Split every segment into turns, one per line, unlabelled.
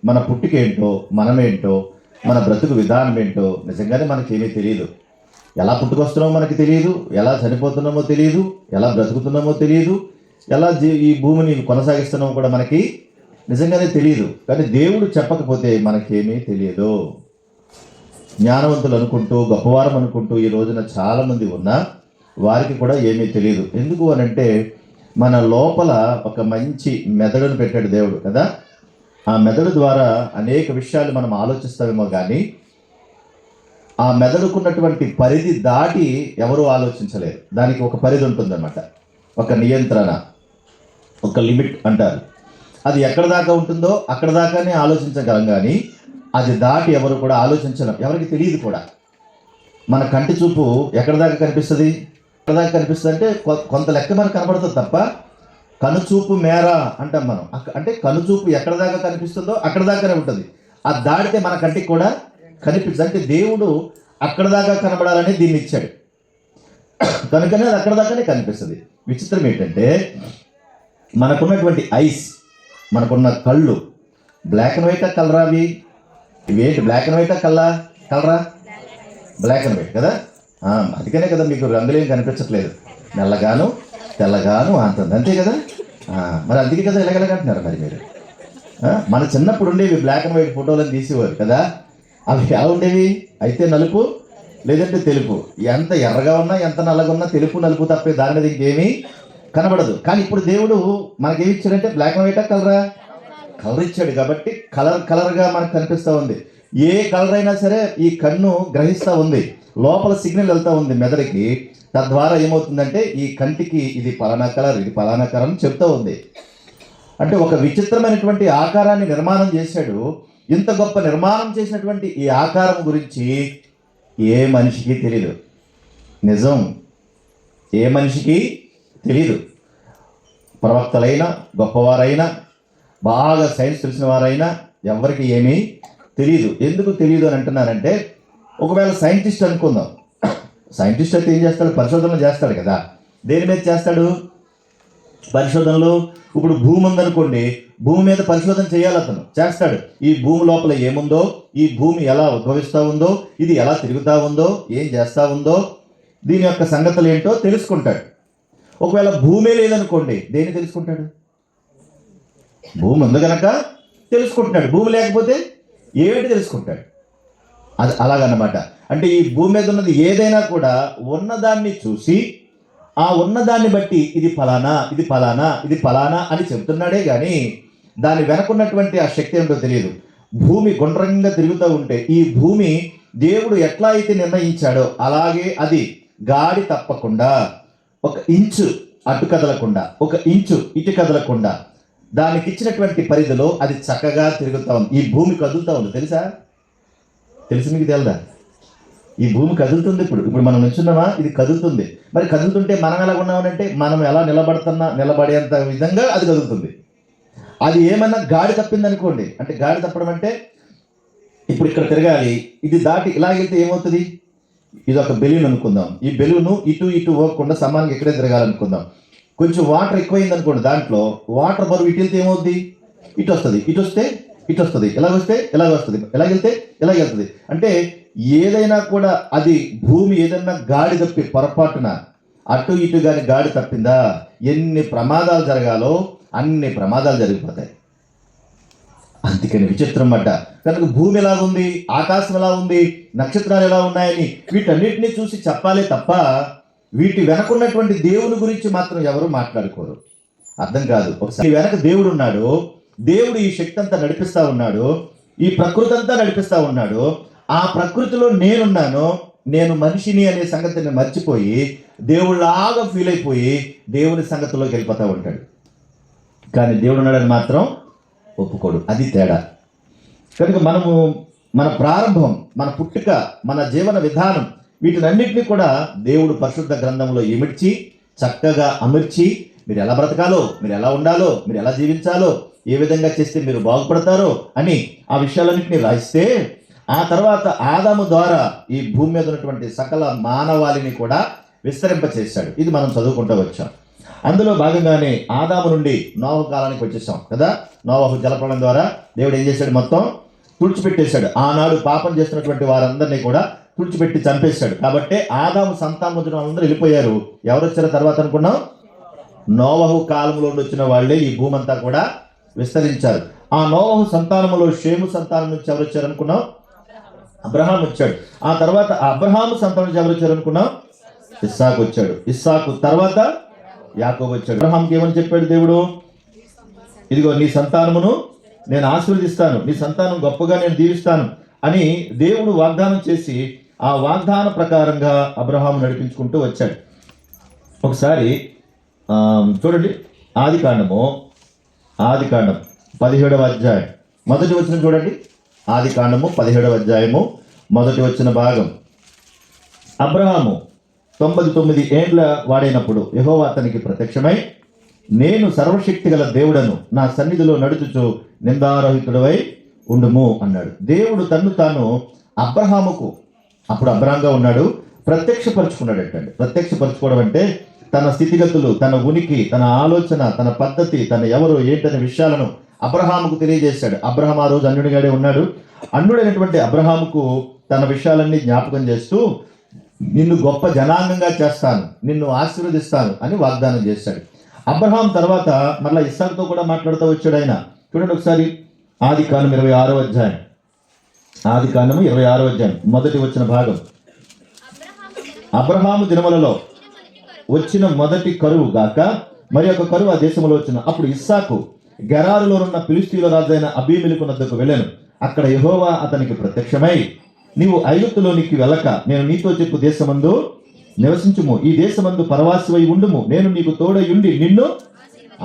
మన పుట్టుకేంటో, మనమేంటో, మన బ్రతుకు విధానం ఏంటో నిజంగానే మనకేమీ తెలియదు. ఎలా పుట్టుకొస్తున్నామో మనకి తెలియదు, ఎలా చనిపోతున్నామో తెలియదు, ఎలా బ్రతుకుతున్నామో తెలియదు, ఎలా ఈ భూమిని కొనసాగిస్తున్నామో కూడా మనకి నిజంగానే తెలియదు. కానీ దేవుడు చెప్పకపోతే మనకేమీ తెలియదు. జ్ఞానవంతులు అనుకుంటూ, గొప్పవారం అనుకుంటూ ఈ రోజున చాలామంది ఉన్నా వారికి కూడా ఏమీ తెలియదు. ఎందుకు అనంటే మన లోపల ఒక మంచి మెదడును పెట్టాడు దేవుడు కదా. ఆ మెదడు ద్వారా అనేక విషయాలు మనం ఆలోచిస్తామేమో కానీ ఆ మెదడుకున్నటువంటి పరిధి దాటి ఎవరూ ఆలోచించలేరు. దానికి ఒక పరిధి ఉంటుందన్నమాట, ఒక నియంత్రణ, ఒక లిమిట్ అంటారు. అది ఎక్కడ దాకా ఉంటుందో అక్కడ దాకానే ఆలోచించగలం, కానీ అది దాటి ఎవరు కూడా ఆలోచించలేం. ఎవరికి తెలియదు కూడా. మన కంటి చూపు ఎక్కడ దాకా కనిపిస్తుంది, ఎక్కడ దాకా కనిపిస్తుంది అంటే కొంత లెక్క మనకు కనబడుతుంది తప్ప కనుచూపు మేర అంటాం మనం. అంటే కనుచూపు ఎక్కడ దాకా కనిపిస్తుందో అక్కడ దాకానే ఉంటుంది. అది దాటితే మన కంటికి కూడా కనిపిస్తుంది. అంటే దేవుడు అక్కడ దాకా కనబడాలని దీన్ని ఇచ్చాడు కనుకనే అది అక్కడ దాకానే కనిపిస్తుంది. విచిత్రం ఏంటంటే మనకున్నటువంటి ఐస్, మనకున్న కళ్ళు బ్లాక్ అండ్ వైటా కలరా? అవి ఇవేంటి? బ్లాక్ అండ్ వైటా కలరా? బ్లాక్ అండ్ వైట్ కదా. అందుకనే కదా మీకు రంగులేం కనిపించట్లేదు, నల్లగాను తెల్లగాను అంతే కదా. మరి అందుకే కదా ఎలాగంటున్నారు మరి మీరు. మన చిన్నప్పుడు ఉండేవి బ్లాక్ అండ్ వైట్ ఫోటోలను తీసేవారు కదా. అవి ఎలా ఉండేవి? అయితే నలుపు లేదంటే తెలుపు. ఎంత ఎర్రగా ఉన్నా ఎంత నల్లగా ఉన్నా తెలుపు నలుపు తప్పే దాని మీద ఇంకేమీ కనబడదు. కానీ ఇప్పుడు దేవుడు మనకేమి ఇచ్చాడంటే బ్లాక్ అండ్ వైటా కలర్ ఇచ్చాడు. కాబట్టి కలర్గా మనకు కనిపిస్తూ ఉంది. ఏ కలర్ అయినా సరే ఈ కన్ను గ్రహిస్తూ ఉంది, లోపల సిగ్నల్ వెళ్తూ ఉంది మెదడుకి. తద్వారా ఏమవుతుందంటే ఈ కంటికి ఇది పలానా కలర్, ఇది పలానా కలర్ అని చెప్తూ ఉంది. అంటే ఒక విచిత్రమైనటువంటి ఆకారాన్ని నిర్మాణం చేశాడు. ఇంత గొప్ప నిర్మాణం చేసినటువంటి ఈ ఆకారం గురించి ఏ మనిషికి తెలియదు. నిజం, ఏ మనిషికి తెలియదు. ప్రవక్తలైనా, గొప్పవారైనా, బాగా సైన్స్ తెలిసిన వారైనా ఎవరికి ఏమీ తెలియదు. ఎందుకు తెలియదు అని అంటున్నానంటే, ఒకవేళ సైంటిస్ట్ అనుకుందాం. సైంటిస్ట్ అయితే ఏం చేస్తాడు? పరిశోధనలు చేస్తాడు కదా. దేని మీద చేస్తాడు పరిశోధనలు? ఇప్పుడు భూమి ఉందనుకోండి, భూమి మీద పరిశోధన చేయాలి అతను, చేస్తాడు. ఈ భూమి లోపల ఏముందో, ఈ భూమి ఎలా ఉద్భవిస్తూ ఉందో, ఇది ఎలా తిరుగుతూ ఉందో, ఏం చేస్తూ ఉందో, దీని యొక్క సంగతులు ఏంటో తెలుసుకుంటాడు. ఒకవేళ భూమే లేదనుకోండి, దేన్ని తెలుసుకుంటాడు? భూమి ఉంది కనుక తెలుసుకుంటున్నాడు. భూమి లేకపోతే ఏమిటి తెలుసుకుంటాడు? అది అలాగన్నమాట. అంటే ఈ భూమి మీద ఉన్నది ఏదైనా కూడా ఉన్నదాన్ని చూసి ఆ ఉన్నదాన్ని బట్టి ఇది ఫలానా, ఇది ఫలానా, ఇది ఫలానా అని చెప్తున్నాడే కానీ దాని వెనకున్నటువంటి ఆ శక్తి ఏంటో తెలియదు. భూమి గుండ్రంగా తిరుగుతూ ఉంటే ఈ భూమి దేవుడు ఎట్లా అయితే నిర్ణయించాడో అలాగే అది గాడి తప్పకుండా, ఒక ఇంచు అటు కదలకుండా, ఒక ఇంచు ఇటు కదలకుండా దానికి ఇచ్చినటువంటి పరిధిలో అది చక్కగా తిరుగుతూ ఉంది. ఈ భూమి కదులుతూ ఉంది, తెలుసు మీకు తెలదా? ఈ భూమి కదులుతుంది. ఇప్పుడు మనం నిల్చున్నామా? ఇది కదులుతుంది. మరి కదులుతుంటే మనం ఎలా ఉన్నామనంటే మనం ఎలా నిలబడేంత విధంగా అది కదులుతుంది. అది ఏమన్నా గాడి తప్పింది అనుకోండి, అంటే గాడి తప్పడం అంటే ఇప్పుడు ఇక్కడ తిరగాలి, ఇది దాటి ఇలా వెళ్తే ఏమవుతుంది? ఇది ఒక బెలూన్ అనుకుందాం. ఈ బెలూను ఇటు పోకుండా సమానంగా ఇక్కడే తిరగాలనుకుందాం. కొంచెం వాటర్ ఎక్కువైంది అనుకోండి, దాంట్లో వాటర్ బరువు ఇటు వెళ్తే ఏమవుద్ది? ఇటు వస్తుంది, ఇటు వస్తే ఇటు వస్తుంది, ఇలా వస్తే ఇలా వస్తుంది, ఇలా వెళ్తే ఇలా వెళ్తుంది. అంటే ఏదైనా కూడా అది భూమి ఏదైనా గాడి తప్పి పొరపాటున అటు ఇటు కానీ గాడి తప్పిందా, ఎన్ని ప్రమాదాలు జరగాలో అన్ని ప్రమాదాలు జరిగిపోతాయి. అందుకని విచిత్రం పడ్డ కనుక భూమి ఎలా ఉంది, ఆకాశం ఎలా ఉంది, నక్షత్రాలు ఎలా ఉన్నాయని వీటన్నిటినీ చూసి చెప్పాలే తప్ప వీటి వెనకున్నటువంటి దేవుని గురించి మాత్రం ఎవరు మాట్లాడుకోరు. అర్థం కాదు. ఒకసారి వెనక దేవుడు ఉన్నాడు, దేవుడు ఈ శక్తి అంతా నడిపిస్తూ ఉన్నాడు, ఈ ప్రకృతి అంతా నడిపిస్తూ ఉన్నాడు. ఆ ప్రకృతిలో నేనున్నాను, నేను మనిషిని అనే సంగతిని మర్చిపోయి దేవుళ్ళలాగా ఫీల్ అయిపోయి దేవుని సంగతిలోకి వెళ్ళిపోతూ ఉంటాడు. కానీ దేవుడు ఉన్నాడని మాత్రం ఒప్పుకోడు. అది తేడా. కనుక మన ప్రారంభం, మన పుట్టుక, మన జీవన విధానం వీటినన్నింటినీ కూడా దేవుడు పరిశుద్ధ గ్రంథంలో ఇమిడ్చి చక్కగా అమర్చి మీరు ఎలా బ్రతకాలో, మీరు ఎలా ఉండాలో, మీరు ఎలా జీవించాలో, ఏ విధంగా చేస్తే మీరు బాగుపడతారో అని ఆ విషయాలన్నింటినీ రాయిస్తే ఆ తర్వాత ఆదాము ద్వారా ఈ భూమి మీద ఉన్నటువంటి సకల మానవాళిని కూడా విస్తరింపచేశాడు. ఇది మనం చదువుకుంటూ వచ్చాం. అందులో భాగంగానే ఆదాము నుండి నోవహు కాలానికి వచ్చేసాం కదా. నోవహు జలప్రళయం ద్వారా దేవుడు ఏం చేశాడు, మొత్తం తుడిచిపెట్టేశాడు. ఆనాడు పాపం చేస్తున్నటువంటి వారందరినీ కూడా తుడిచిపెట్టి చంపేశాడు. కాబట్టి ఆదాము సంతానం వచ్చిన వాళ్ళందరూ వెళ్ళిపోయారు. ఎవరు వచ్చారో తర్వాత అనుకున్నాం, నోవహు కాలంలో వచ్చిన వాళ్ళే ఈ భూమి అంతా కూడా విస్తరించారు. ఆ నోవహు సంతానములో షేము సంతానం నుంచి ఎవరు వచ్చారు అనుకున్నాం, అబ్రహాం వచ్చాడు. ఆ తర్వాత అబ్రహాము సంతానం నుంచి ఎవరు వచ్చారు అనుకున్నాం, ఇస్సాకు వచ్చాడు. ఇస్సాకు తర్వాత యాకోబు వచ్చాడు. అబ్రహాంకి ఏమని చెప్పాడు దేవుడు, ఇదిగో నీ సంతానమును నేను ఆశీర్వదిస్తాను, నీ సంతానం గొప్పగా నేను దీవిస్తాను అని దేవుడు వాగ్దానం చేసి ఆ వాగ్దాన ప్రకారంగా అబ్రహాము నడిపించుకుంటూ వచ్చాడు. ఒకసారి చూడండి, ఆదికాండం 17వ అధ్యాయం మొదటి వచనం చూడండి. ఆదికాండము 17వ అధ్యాయము మొదటి వచ్చిన భాగం. అబ్రహాము 99 ఏండ్ల వాడైనప్పుడు యెహోవా అతనికి ప్రత్యక్షమై, నేను సర్వశక్తి గల దేవుడను, నా సన్నిధిలో నడుచుచు నిందారహితుడవై ఉండుము అన్నాడు. దేవుడు తన్ను తాను అబ్రహాముకు, అప్పుడు అబ్రహాంగా ఉన్నాడు, ప్రత్యక్షపరుచుకున్నాడటండి. ప్రత్యక్షపరచుకోవడం అంటే తన స్థితిగతులు, తన ఉనికి, తన ఆలోచన, తన పద్ధతి, తన ఎవరు ఏంటనే విషయాలను అబ్రహాముకు తెలియజేశాడు. అబ్రహాం ఆ రోజు అన్యుడిగానే ఉన్నాడు. అన్యుడైనటువంటి అబ్రహాముకు తన విషయాలన్నీ జ్ఞాపకం చేస్తూ, నిన్ను గొప్ప జనాంగంగా చేస్తాను, నిన్ను ఆశీర్వదిస్తాను అని వాగ్దానం చేశాడు. అబ్రహాం తర్వాత మరలా ఇస్సాకుతో కూడా మాట్లాడుతూ వచ్చాడు ఆయన. చూడండి ఒకసారి, ఆదికాండం 26వ అధ్యాయం. ఆదికాండము 26వ అధ్యాయం మొదటి వచ్చిన భాగం. అబ్రహాము దినములలో వచ్చిన మొదటి కరువు గాక మరి ఒక కరువు ఆ దేశంలో వచ్చిన. అప్పుడు ఇస్సాకు గెరారులో ఉన్న ఫిలిష్తీయుల రాజైన అబీమెలెకు వద్దకు వెళ్ళాను. అక్కడ యెహోవా అతనికి ప్రత్యక్షమై, నీవు ఐగుప్తులోనికి వెళ్ళక నేను నీతో చెప్పు దేశమందు నివసించుము, ఈ దేశమందు పరవాసివై ఉండుము, నేను నీకు తోడయుండి నిన్ను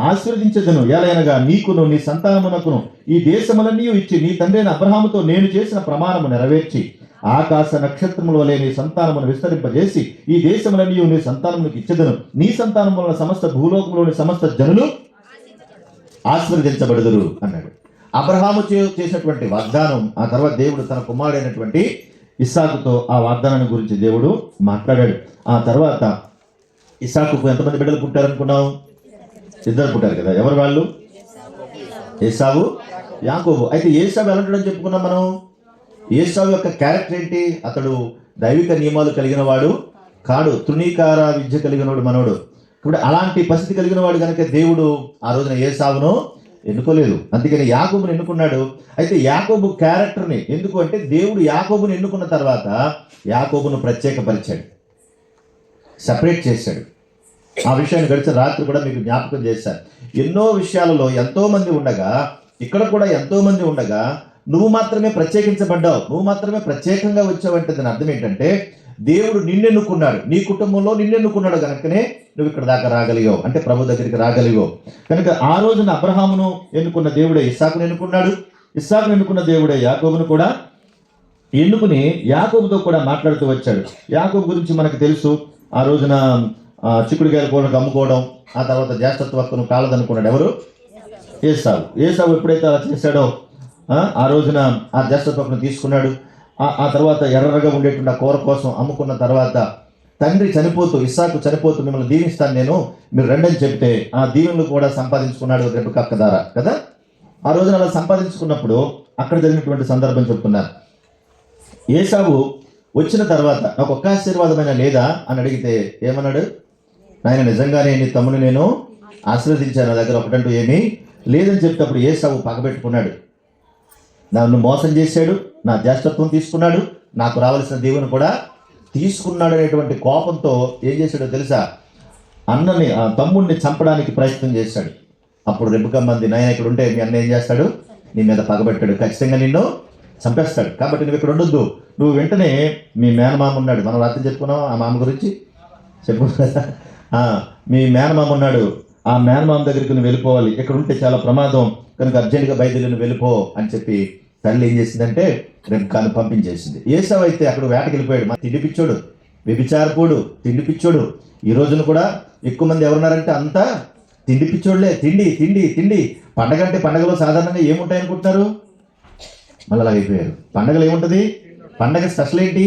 ఆశీర్వదించదను. ఎలయనగా నీకును నీ సంతానమునకును ఈ దేశములన్నీ ఇచ్చి నీ తండ్రైన అబ్రహాముతో నేను చేసిన ప్రమాణము నెరవేర్చి ఆకాశ నక్షత్రముల వలె నీ సంతానమును విస్తరింపజేసి ఈ దేశములన్నీ నీ సంతానమునికి ఇచ్చెదను. నీ సంతానం వలన సమస్త భూలోకంలోని సమస్త జనులు ఆశీర్వదించబడుదురు అన్నాడు. అబ్రహాము చేసినటువంటి వాగ్దానం, ఆ తర్వాత దేవుడు తన కుమారుడైనటువంటి ఇస్సాకుతో ఆ వాగ్దానాన్ని గురించి దేవుడు మాట్లాడాడు. ఆ తర్వాత ఇస్సాకుకు ఎంతమంది బిడ్డలు పుట్టారనుకున్నావు? 2 పుట్టారు కదా. ఎవరు వాళ్ళు? ఏసావు, యాకోబు. అయితే ఏసావు ఎలా ఉంటాడని చెప్పుకున్నాం మనం. ఏసావు యొక్క క్యారెక్టర్ ఏంటి? అతడు దైవిక నియమాలు కలిగిన వాడు కాడు, తృణీకార విద్య కలిగినవాడు మనోడు. ఇప్పుడు అలాంటి పరిస్థితి కలిగిన వాడు కనుక దేవుడు ఆ రోజున ఏసావును ఎన్నుకోలేదు, అందుకని యాకోబుని ఎన్నుకున్నాడు. అయితే యాకోబు క్యారెక్టర్ని ఎందుకు అంటే, దేవుడు యాకోబుని ఎన్నుకున్న తర్వాత యాకోబును ప్రత్యేకపరిచాడు, సపరేట్ చేశాడు. ఆ విషయాన్ని గడిచిన రాత్రి కూడా మీకు జ్ఞాపకం చేశాను. ఎన్నో విషయాలలో ఎంతో మంది ఉండగా, ఇక్కడ కూడా ఎంతో మంది ఉండగా నువ్వు మాత్రమే ప్రత్యేకించబడ్డావు, నువ్వు మాత్రమే ప్రత్యేకంగా వచ్చావంటే దాని అర్థం ఏంటంటే, దేవుడు నిన్నెన్నుకున్నాడు, నీ కుటుంబంలో నిన్నెన్నుకున్నాడు కనుకనే నువ్వు ఇక్కడ దాకా రాగలిగావు, అంటే ప్రభు దగ్గరికి రాగలిగావు. కనుక ఆ రోజున అబ్రహామును ఎన్నుకున్న దేవుడే ఇస్సాకును ఎన్నుకున్నాడు, ఇస్సాకును ఎన్నుకున్న దేవుడే యాకోబును కూడా ఎన్నుకుని యాకోబుతో కూడా మాట్లాడుతూ వచ్చాడు. యాకోబు గురించి మనకు తెలుసు. ఆ రోజున చిక్కుడుకాయల కూరకు అమ్ముకోవడం, ఆ తర్వాత జ్యేష్ఠత్వ హక్కును కాలదనుకున్నాడు ఎవరు? ఏసావు. ఏసావు ఎప్పుడైతే అలా చేశాడో ఆ రోజున ఆ జ్యేష్ఠత్వ హక్కును తీసుకున్నాడు. ఆ తర్వాత ఎర్రగా ఉండేటువంటి ఆ కూర కోసం అమ్ముకున్న తర్వాత తండ్రి చనిపోతూ, ఇస్సాకు చనిపోతూ, మిమ్మల్ని దీవిస్తాను నేను, మీరు రెండని చెప్తే ఆ దీవెనలు కూడా సంపాదించుకున్నాడు రెబెకా అక్క ద్వారా కదా. ఆ రోజున అలా సంపాదించుకున్నప్పుడు అక్కడ జరిగినటువంటి సందర్భం చెప్తున్నారు. ఏసావు వచ్చిన తర్వాత నాకు ఒక్క ఆశీర్వాదమైన లేదా అని అడిగితే ఏమన్నాడు? నాయన నిజంగానే నీ తమ్ముని నేను ఆశీర్వదించాను, నా దగ్గర ఒకటంటూ ఏమీ లేదని చెప్పేటప్పుడు ఏసావు పగబెట్టుకున్నాడు. నన్ను మోసం చేశాడు, నా జ్యేష్ఠత్వం తీసుకున్నాడు, నాకు రావాల్సిన దీవెన కూడా తీసుకున్నాడు అనేటువంటి కోపంతో ఏం చేశాడో తెలుసా? అన్నని, ఆ తమ్ముడిని చంపడానికి ప్రయత్నం చేశాడు. అప్పుడు రెబెకమ్మంది, నాయన ఇక్కడ ఉంటే మీ అన్న ఏం చేస్తాడు? నీ మీద పగబెట్టాడు, ఖచ్చితంగా నిన్ను చంపేస్తాడు, కాబట్టి నువ్వు ఇక్కడ ఉండొద్దు, నువ్వు వెంటనే మీ మేనమామ ఉన్నాడు, మనం రాత్రి చెప్పుకున్నాం ఆ మామ గురించి చెప్పుకున్నా, మీ మేనమామ ఉన్నాడు, ఆ మేనమామ దగ్గరికి నువ్వు వెళ్ళిపోవాలి, ఇక్కడ ఉంటే చాలా ప్రమాదం, కనుక అర్జెంటుగా బయలుదేరి నువ్వు వెళ్ళిపో అని చెప్పి తల్లి ఏం చేసిందంటే రెబెకాను పంపించేసింది. ఏసావు అయితే అక్కడ వేటకి వెళ్ళిపోయాడు. మా తిండి పిచ్చోడు, వ్యభిచారపోడు, తిండి పిచ్చోడు. ఈ రోజున కూడా ఎక్కువ మంది ఎవరున్నారంటే అంతా తిండి పిచ్చోడులే. తిండి తిండి తిండి. పండగ అంటే పండగలో సాధారణంగా ఏముంటాయి అనుకుంటున్నారు? మళ్ళీ అలా అయిపోయారు. పండగలు ఏముంటుంది? పండగ స్పెషల్ ఏంటి?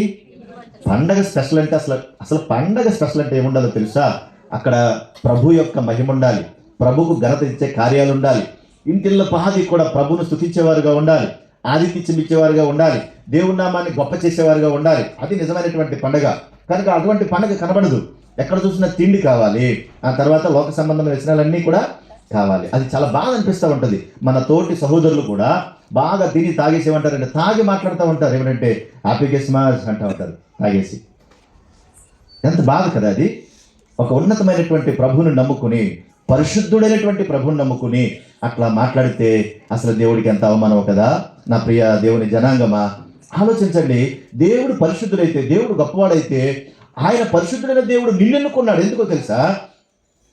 పండగ స్పెషల్ అంటే అసలు పండగ స్పెషల్ అంటే ఏముండదో తెలుసా? అక్కడ ప్రభు యొక్క మహిమ ఉండాలి, ప్రభుకు ఘనత ఇచ్చే కార్యాలు ఉండాలి, ఇంటిల్లో పాది కూడా ప్రభును స్తుతించేవారుగా ఉండాలి, ఆదిత్యం ఇచ్చేవారుగా ఉండాలి, దేవుని నామాన్ని గొప్ప చేసేవారుగా ఉండాలి. అది నిజమైనటువంటి పండుగ. కనుక అటువంటి పండుగ కనబడదు. ఎక్కడ చూసినా తిండి కావాలి, ఆ తర్వాత లోక సంబంధమైన వ్యసనాలన్నీ కూడా కావాలి. అది చాలా బాగా అనిపిస్తూ ఉంటుంది. మన తోటి సహోదరులు కూడా బాగా తిని తాగేసి ఏమంటారంటే, తాగి మాట్లాడుతూ ఉంటారు. ఏమంటే హ్యాపీ క్రిస్మస్ అంటూ ఉంటారు తాగేసి. ఎంత బాధ కదా అది. ఒక ఉన్నతమైనటువంటి ప్రభువుని నమ్ముకుని, పరిశుద్ధుడైనటువంటి ప్రభువుని నమ్ముకుని అట్లా మాట్లాడితే అసలు దేవుడికి ఎంత అవమానం కదా. నా ప్రియ దేవుని జనాంగమా, ఆలోచించండి. దేవుడు పరిశుద్ధుడైతే, దేవుడు గొప్పవాడైతే, ఆయన పరిశుద్ధుడైన దేవుడు నిన్నెన్నుకున్నాడు. ఎందుకో తెలుసా?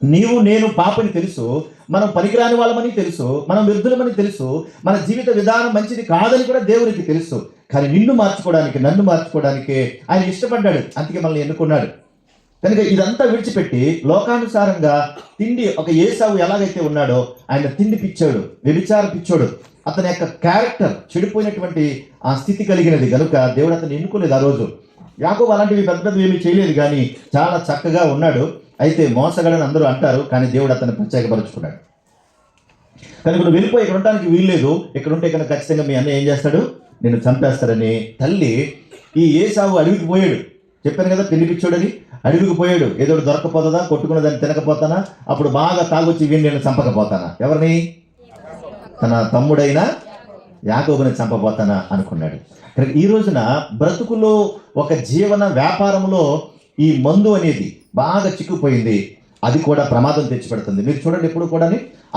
నీవు నేను పాపని తెలుసు, మనం పనికిరాని వాళ్ళమని తెలుసు, మనం వ్యర్థులమని తెలుసు, మన జీవిత విధానం మంచిది కాదని కూడా దేవునికి తెలుసు. కానీ నిన్ను మార్చుకోవడానికి, నన్ను మార్చుకోవడానికి ఆయన ఇష్టపడ్డాడు. అందుకే మనల్ని ఎన్నుకున్నాడు. కనుక ఇదంతా విడిచిపెట్టి లోకానుసారంగా తిండి, ఒక ఏసావు ఎలాగైతే ఉన్నాడో ఆయన తిండి పిచ్చాడు, వ్యభిచార పిచ్చోడు. అతని యొక్క క్యారెక్టర్ చెడిపోయినటువంటి ఆ స్థితి కలిగినది కనుక దేవుడు అతను ఎన్నుకోలేదు ఆ రోజు. యాకోబు అలాంటివి పెద్ద పెద్దవి ఏమీ చేయలేదు, కానీ చాలా చక్కగా ఉన్నాడు. అయితే మోసగాడని అందరూ అంటారు, కానీ దేవుడు అతన్ని ప్రత్యేకపరుచుకున్నాడు. కానీ ఇప్పుడు వెళ్ళిపోయి ఇక్కడ ఉండడానికి వీల్లేదు, ఇక్కడ ఉంటే కనుక ఖచ్చితంగా మీ అన్న ఏం చేస్తాడు, నేను చంపేస్తాడని తల్లి ఈ ఏసావు అడవికి పోయాడు. చెప్పాను కదా తినిపిచ్చాడని. అడవికి పోయాడు. ఏదో దొరకపోతుందా, కొట్టుకున్న దాన్ని తినకపోతానా, అప్పుడు బాగా తాగొచ్చి వీడిని నేను చంపకపోతానా, ఎవరిని, తన తమ్ముడైన యాకోబుని చంపబోతానా అనుకున్నాడు. ఈ రోజున బ్రతుకులో ఒక జీవన వ్యాపారంలో ఈ మందు అనేది బాగా చిక్కుపోయింది. అది కూడా ప్రమాదం తెచ్చిపెడుతుంది. మీరు చూడండి, ఎప్పుడు కూడా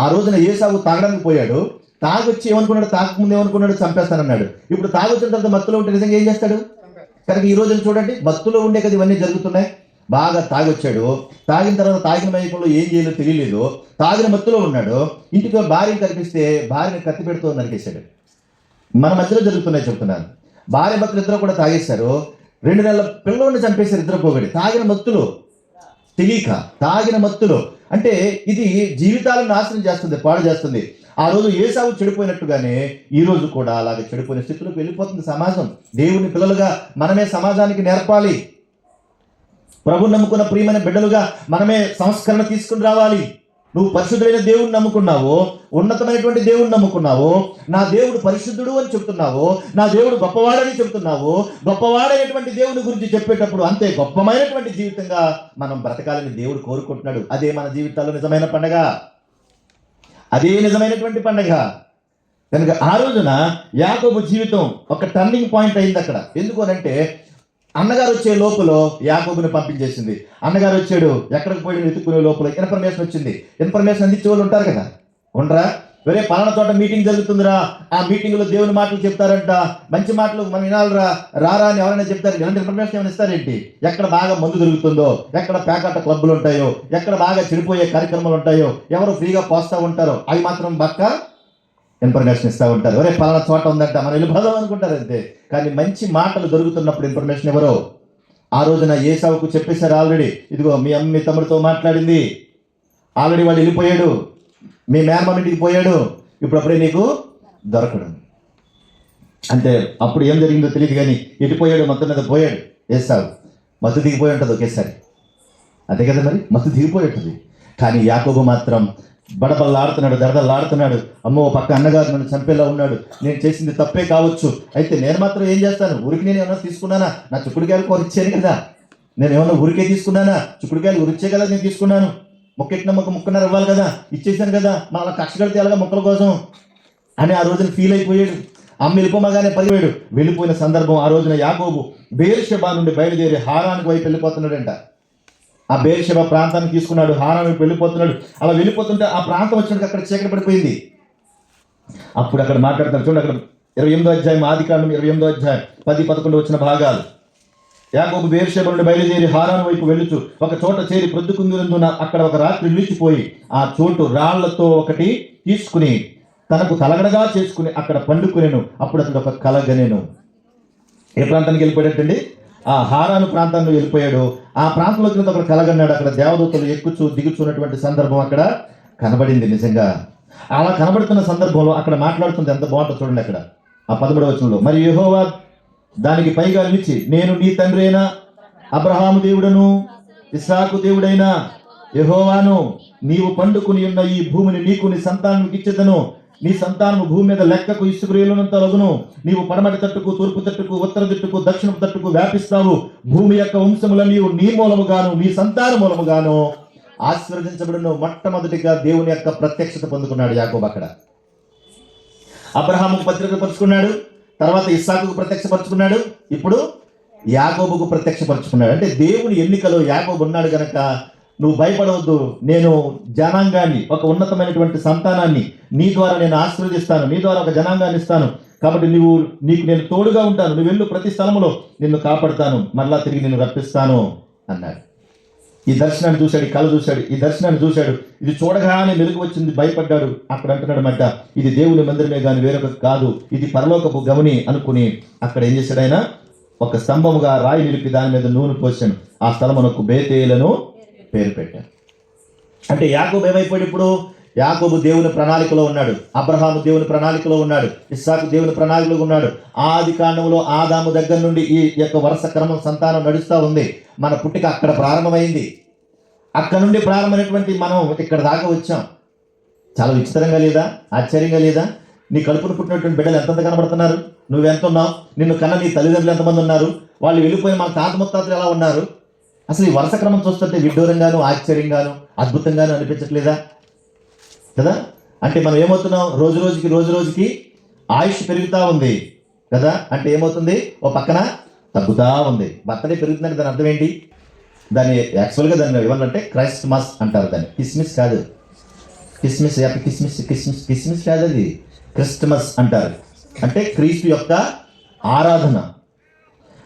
ఆ రోజున ఏసావు తాగడానికి పోయాడు, తాగొచ్చి ఏమనుకున్నాడు, తాగకముందు ఏమనుకున్నాడు, చంపేస్తానన్నాడు. ఇప్పుడు తాగొచ్చిన తర్వాత మత్తులో ఉంటే నిజంగా ఏం చేస్తాడు? కనుక ఈ రోజున చూడండి, మత్తులో ఉండే కదా ఇవన్నీ జరుగుతున్నాయి. బాగా తాగొచ్చాడు, తాగిన తర్వాత తాగిన మైకంలో ఏం చేయాలో తెలియలేదు, తాగిన మత్తులో ఉన్నాడు. ఇంటికి భార్యను కనిపిస్తే భార్యను కత్తి పెడుతూ నరికేశాడు. మన మధ్యలో జరుగుతున్నాయి చెప్తున్నాను. భార్య భర్తలు ఇద్దరు కూడా తాగేశారు. 2 నెలల పిల్లల్ని చంపేశారు ఇద్దరు పోగడి. తాగిన మత్తులో, తెలియక తాగిన మత్తులో. అంటే ఇది జీవితాలను నాశనం చేస్తుంది, పాడు చేస్తుంది. ఆ రోజు ఏసావు చెడిపోయినట్టుగానే ఈ రోజు కూడా అలాగే చెడిపోయిన స్థితిలోకి వెళ్ళిపోతుంది సమాజం. దేవుని పిల్లలుగా మనమే సమాజానికి నేర్పాలి. ప్రభు నమ్ముకున్న ప్రియమైన బిడ్డలుగా మనమే సంస్కరణ తీసుకుని రావాలి. నువ్వు పరిశుద్ధుడైన దేవుడిని నమ్ముకున్నావు, ఉన్నతమైనటువంటి దేవుడిని నమ్ముకున్నావు, నా దేవుడు పరిశుద్ధుడు అని చెప్తున్నావు, నా దేవుడు గొప్పవాడని చెప్తున్నావు. గొప్పవాడైనటువంటి దేవుని గురించి చెప్పేటప్పుడు అంతే గొప్పమైనటువంటి జీవితంగా మనం బ్రతకాలని దేవుడు కోరుకుంటున్నాడు. అదే మన జీవితాల్లో నిజమైన పండగ, అదే నిజమైనటువంటి పండగ. కనుక ఆ రోజున యాకోబు జీవితం ఒక టర్నింగ్ పాయింట్ అయింది అక్కడ. ఎందుకు అంటే అన్నగారు వచ్చే లోపల యాకోబుని పంపించేసింది. అన్నగారు వచ్చాడు, ఎక్కడికి పోయి వెతుక్కునే లోపల ఇన్ఫర్మేషన్ వచ్చింది. ఇన్ఫర్మేషన్ అందించే వాళ్ళు ఉంటారు కదా, ఉండరా? వేరే పలానా చోట మీటింగ్ జరుగుతుందిరా, ఆ మీటింగ్లో దేవుని మాటలు చెప్తారంట, మంచి మాటలు మనం వినాలిరా, రారా అని ఎవరైనా చెప్తారు. ఇలాంటి ఇన్ఫర్మేషన్ ఏమైనా ఇస్తారేంటి? ఎక్కడ బాగా మందు దొరుకుతుందో, ఎక్కడ పేకాట క్లబ్బులు ఉంటాయో, ఎక్కడ బాగా చెడిపోయే కార్యక్రమాలు ఉంటాయో, ఎవరు ఫ్రీగా పోస్తూ ఉంటారో అవి మాత్రం పక్క ఇన్ఫర్మేషన్ ఇస్తూ ఉంటారు. ఒరే పలానా చోట ఉందంట, మనం వెళ్ళిపోదాం అనుకుంటారు అంతే. కానీ మంచి మాటలు దొరుకుతున్నప్పుడు ఇన్ఫర్మేషన్ ఎవరో? ఆ రోజున ఏసావుకు చెప్పేశారు ఆల్రెడీ, ఇదిగో మీ అమ్మ మీ తమ్ముడితో మాట్లాడింది, ఆల్రెడీ వాడు వెళ్ళిపోయాడు, మీ మేనమామ ఇంటికి పోయాడు, ఇప్పుడప్పుడే నీకు దొరకడు. అంటే అప్పుడు ఏం జరిగిందో తెలియదు, కానీ ఎటుపోయాడు, మొత్తం మీద పోయాడు ఏసావు. మత్తు దిగిపోయి ఉంటుంది ఒకేసారి, అదే కదా మరి, మత్తు దిగిపోయి ఉంటుంది. కానీ యాకోబు మాత్రం బడబల్లాడుతున్నాడు, దడదల్లాడుతున్నాడు. అమ్మో పక్క అన్నగారు నన్ను చంపేలా ఉన్నాడు, నేను చేసింది తప్పే కావచ్చు, అయితే నేను మాత్రం ఏం చేస్తాను, ఊరికి నేను ఏమన్నా తీసుకున్నానా? నా చుక్కుడుకాయలు కూర ఇచ్చాను కదా, నేను ఏమన్నా ఊరికే తీసుకున్నానా? చుక్కుడుకాయలు ఉరిచ్చే కదా నేను తీసుకున్నాను, మొక్కెట్టిన ముక్కన్నర ఇవ్వాలి కదా, ఇచ్చేసాను కదా, మళ్ళీ కక్ష కడితే అలాగా మొక్కల కోసం అని ఆ రోజున ఫీల్ అయిపోయాడు. అమ్మ వెళ్ళిపోమగానే పరిపోయాడు. వెళ్ళిపోయిన సందర్భం ఆ రోజున యాకోబు బేర్షెబా నుండి బయలుదేరి హారానికి వైపు వెళ్ళిపోతున్నాడంట. ఆ బేర్షెబా ప్రాంతాన్ని తీసుకున్నాడు, హారాన్ వైపు వెళ్ళిపోతున్నాడు. అలా వెళ్ళిపోతుంటే ఆ ప్రాంతం వచ్చినట్టు అక్కడ చీకటి పడిపోయింది. అప్పుడు అక్కడ మాట్లాడతారు చూడండి, అక్కడ 28వ అధ్యాయం, ఆదికాండం 28వ అధ్యాయం 10-11 వచ్చిన భాగాలు. యాకోబు బేర్షెబా నుండి బయలుదేరి హారాను వైపు వెళ్ళుచు ఒక చోట చేరి ప్రొద్దుకుందునందున అక్కడ ఒక రాత్రి నిలిచిపోయి ఆ చోటు రాళ్లతో ఒకటి తీసుకుని తనకు తలగడగా చేసుకుని అక్కడ పండుకునేను. అప్పుడు అతడు ఒక కలగనేను. ఏ ప్రాంతానికి వెళ్ళిపోయాడంటండి? ఆ హారాను ప్రాంతాన్ని వెళ్ళిపోయాడు. ఆ ప్రాంతంలో వచ్చిన అక్కడ కలగన్నాడు. అక్కడ దేవదూతలు ఎక్కుచూ దిగుచున్నటువంటి సందర్భం అక్కడ కనబడింది. నిజంగా అలా కనబడుతున్న సందర్భంలో అక్కడ మాట్లాడుతుంది ఎంత బాగుంటుందో చూడండి. అక్కడ ఆ 13వ వచనంలో, మరి యెహోవా దానికి పైగా నిలిచి, నేను నీ తండ్రి అయిన అబ్రహాము దేవుడను, ఇస్సాకు దేవుడైన యెహోవాను, నీవు పండుకుని ఉన్న ఈ భూమిని నీకు నీ సంతానానికి ఇచ్చేదను. నీ సంతానము భూమి మీద లెక్కకు ఇసుకరేలునంత లగును. నీవు పడమటి తట్టుకు, తూర్పు తట్టుకు, ఉత్తర తట్టుకు, దక్షిణపు తట్టుకు వ్యాపిస్తావు. భూమి యొక్క వంశములన్నీ నీ మూలముగాను నీ సంతాన మూలముగాను ఆశీర్వదించబడును. మొట్టమొదటిగా దేవుని యొక్క ప్రత్యక్షత పొందుకున్నాడు యాకోబు. అక్కడ అబ్రహాముకు పత్రిక పరుచుకున్నాడు, తర్వాత ఇస్సాకుకు ప్రత్యక్షపరుచుకున్నాడు, ఇప్పుడు యాకోబుకు ప్రత్యక్షపరుచుకున్నాడు. అంటే దేవుని ఎన్నికలో యాకోబు ఉన్నాడు గనక నువ్వు భయపడవద్దు, నేను జనాంగాన్ని, ఒక ఉన్నతమైనటువంటి సంతానాన్ని నీ ద్వారా నేను ఆశీర్వదిస్తాను, నీ ద్వారా ఒక జనాంగాన్ని ఇస్తాను, కాబట్టి నీకు నేను తోడుగా ఉంటాను, నువ్వు వెళ్ళు ప్రతి స్థలంలో నిన్ను కాపాడుతాను, మరలా తిరిగి నిన్ను రప్పిస్తాను అన్నాడు. ఈ దర్శనాన్ని చూశాడు, ఈ కళ చూశాడు, ఈ దర్శనాన్ని చూశాడు, ఇది చూడగానే వెలుగు వచ్చింది, భయపడ్డాడు. అక్కడ అంటున్నాడు మాట, ఇది దేవుని మందిరమే కానీ వేరొక కాదు, ఇది పరలోకపు గమని అనుకుని అక్కడ ఏం చేశాడు ఆయన, ఒక స్తంభముగా రాయి నిలిపి దాని మీద నూనె పోసాను. ఆ స్థలమునకు బేతేలను పేరు పెట్టాను. అంటే యాకోబు ఏమైపోయాడు ఇప్పుడు? యాకోబు దేవుని ప్రణాళికలో ఉన్నాడు, అబ్రహాము దేవుని ప్రణాళికలో ఉన్నాడు, ఇస్సాకు దేవుని ప్రణాళికలో ఉన్నాడు. ఆది కాండములో ఆదాము దగ్గర నుండి ఈ యొక్క వరుస క్రమం సంతానం నడుస్తూ ఉంది. మన పుట్టిక అక్కడ ప్రారంభమైంది. అక్కడ నుండి ప్రారంభమైనటువంటి మనం ఇక్కడ దాకా వచ్చాం. చాలా విచిత్రంగా లేదా? ఆశ్చర్యంగా లేదా? నీ కడుపును పుట్టినటువంటి బిడ్డలు ఎంతంత కనబడుతున్నారు? నువ్వెంత ఉన్నావు? నిన్ను కన్నా నీ తల్లిదండ్రులు ఎంతమంది ఉన్నారు? వాళ్ళు వెళ్ళిపోయి మన తాత ముత్తాతలు ఎలా ఉన్నారు? అసలు ఈ వరుస క్రమం చూస్తుంటే విడ్డూరంగాను, ఆశ్చర్యంగాను, అద్భుతంగాను అనిపించట్లేదా కదా? అంటే మనం ఏమవుతున్నాం, రోజు రోజుకి ఆయుష్ పెరుగుతూ ఉంది కదా. అంటే ఏమవుతుంది, ఓ పక్కన తగ్గుతూ ఉంది. బర్త్డే పెరుగుతుందంటే దాని అర్థం ఏంటి? దాన్ని యాక్చువల్గా దాన్ని ఏమన్నంటే క్రైస్ట్మస్ అంటారు. దాన్ని కిస్మిస్ కాదు, కిస్మిస్ కిస్మిస్ కాదు, అది క్రిస్టమస్ అంటారు. అంటే క్రీస్తు యొక్క ఆరాధన.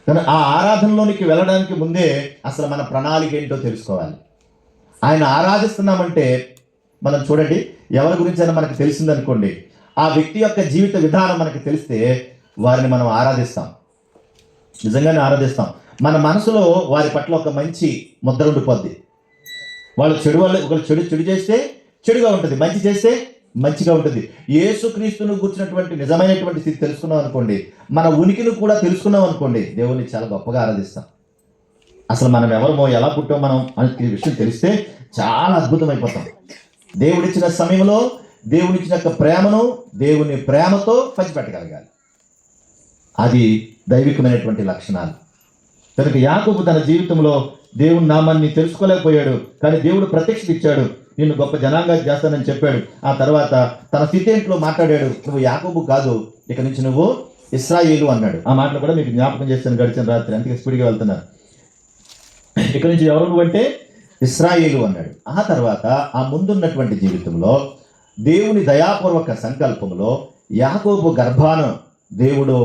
కానీ ఆ ఆరాధనలోనికి వెళ్ళడానికి ముందే అసలు మన ప్రణాళిక ఏంటో తెలుసుకోవాలి. ఆయన ఆరాధిస్తున్నామంటే మనం చూడండి, ఎవరి గురించి అయినా మనకు తెలిసిందనుకోండి, ఆ వ్యక్తి యొక్క జీవిత విధానం మనకి తెలిస్తే వారిని మనం ఆరాధిస్తాం, నిజంగానే ఆరాధిస్తాం. మన మనసులో వారి పట్ల ఒక మంచి ముద్ర ఉండిపోద్ది. వాళ్ళు ఒకరు చెడు చేస్తే చెడుగా ఉంటుంది, మంచి చేస్తే మంచిగా ఉంటుంది. యేసుక్రీస్తును కూర్చున్నటువంటి నిజమైనటువంటి స్థితి తెలుసుకున్నాం అనుకోండి, మన ఉనికిని కూడా తెలుసుకున్నాం అనుకోండి, దేవుణ్ణి చాలా గొప్పగా ఆరాధిస్తాం. అసలు మనం ఎవరమో, ఎలా పుట్టామో మనం అనే విషయం తెలిస్తే చాలా అద్భుతమైపోతాం. దేవుడిచ్చిన సమయంలో దేవుడిచ్చిన యొక్క ప్రేమను దేవుని ప్రేమతో పంచిపెట్టగలగాలి. అది దైవికమైనటువంటి లక్షణాలు. కనుక యాకోబు తన జీవితంలో దేవుని నామాన్ని తెలుసుకోలేకపోయాడు, కానీ దేవుడు ప్రత్యక్షత ఇచ్చాడు, నిన్ను గొప్ప జనాంగా చేస్తానని చెప్పాడు. ఆ తర్వాత తన స్థితి ఏంట్లో మాట్లాడాడు, నువ్వు యాకోబు కాదు, ఇక నుంచి నువ్వు ఇశ్రాయేలు అన్నాడు. ఆ మాటలు కూడా మీకు జ్ఞాపకం చేస్తాను గడిచిన రాత్రి, అందుకే స్పీడ్గా వెళ్తున్నారు. ఇక నుంచి ఎవరు నువ్వు అంటే ఇశ్రాయేలు అన్నాడు. ఆ తర్వాత ఆ ముందున్నటువంటి జీవితంలో దేవుని దయాపూర్వక సంకల్పంలో యాకోబు గర్భాన దేవుడు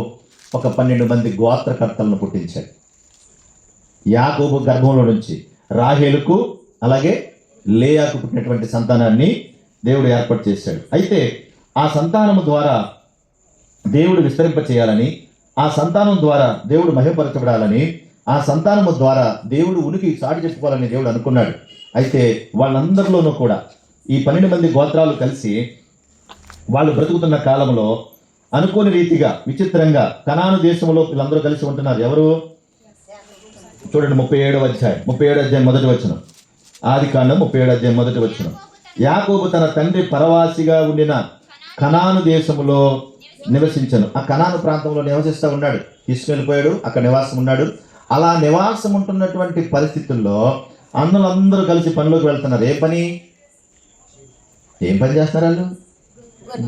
ఒక 12 మంది గోత్రకర్తలను పుట్టించాడు. యాకోబు గర్భంలో నుంచి రాహేలుకు అలాగే లేయాకు పుట్టినటువంటి సంతానాన్ని దేవుడు ఏర్పాటు చేశాడు. అయితే ఆ సంతానము ద్వారా దేవుడు విస్తరింప చేయాలని, ఆ సంతానం ద్వారా దేవుడు మహిమపరచబడాలని, ఆ సంతానము ద్వారా దేవుడు ఉనికి చాటి చెప్పుకోవాలని దేవుడు అనుకున్నాడు. అయితే వాళ్ళందరిలోనూ కూడా ఈ 12 మంది గోత్రాలు కలిసి వాళ్ళు బ్రతుకుతున్న కాలంలో అనుకోని రీతిగా విచిత్రంగా కనాను దేశంలో వీళ్ళందరూ కలిసి ఉంటున్నారు. ఎవరు చూడండి, 37వ అధ్యాయం మొదటి వచనం. ఆది కాండం 37వ అధ్యాయం మొదటి వచనం. యాకోబు తన తండ్రి పరవాసిగా ఉండిన కనాను దేశములో నివసించను. ఆ కనాను ప్రాంతంలో నివసిస్తూ ఉన్నాడు. తీసుకెళ్ళిపోయాడు, అక్కడ నివాసం ఉన్నాడు. అలా నివాసం ఉంటున్నటువంటి పరిస్థితుల్లో అందరూ కలిసి పనిలోకి వెళ్తున్నారు. ఏం పని చేస్తున్నారు వాళ్ళు?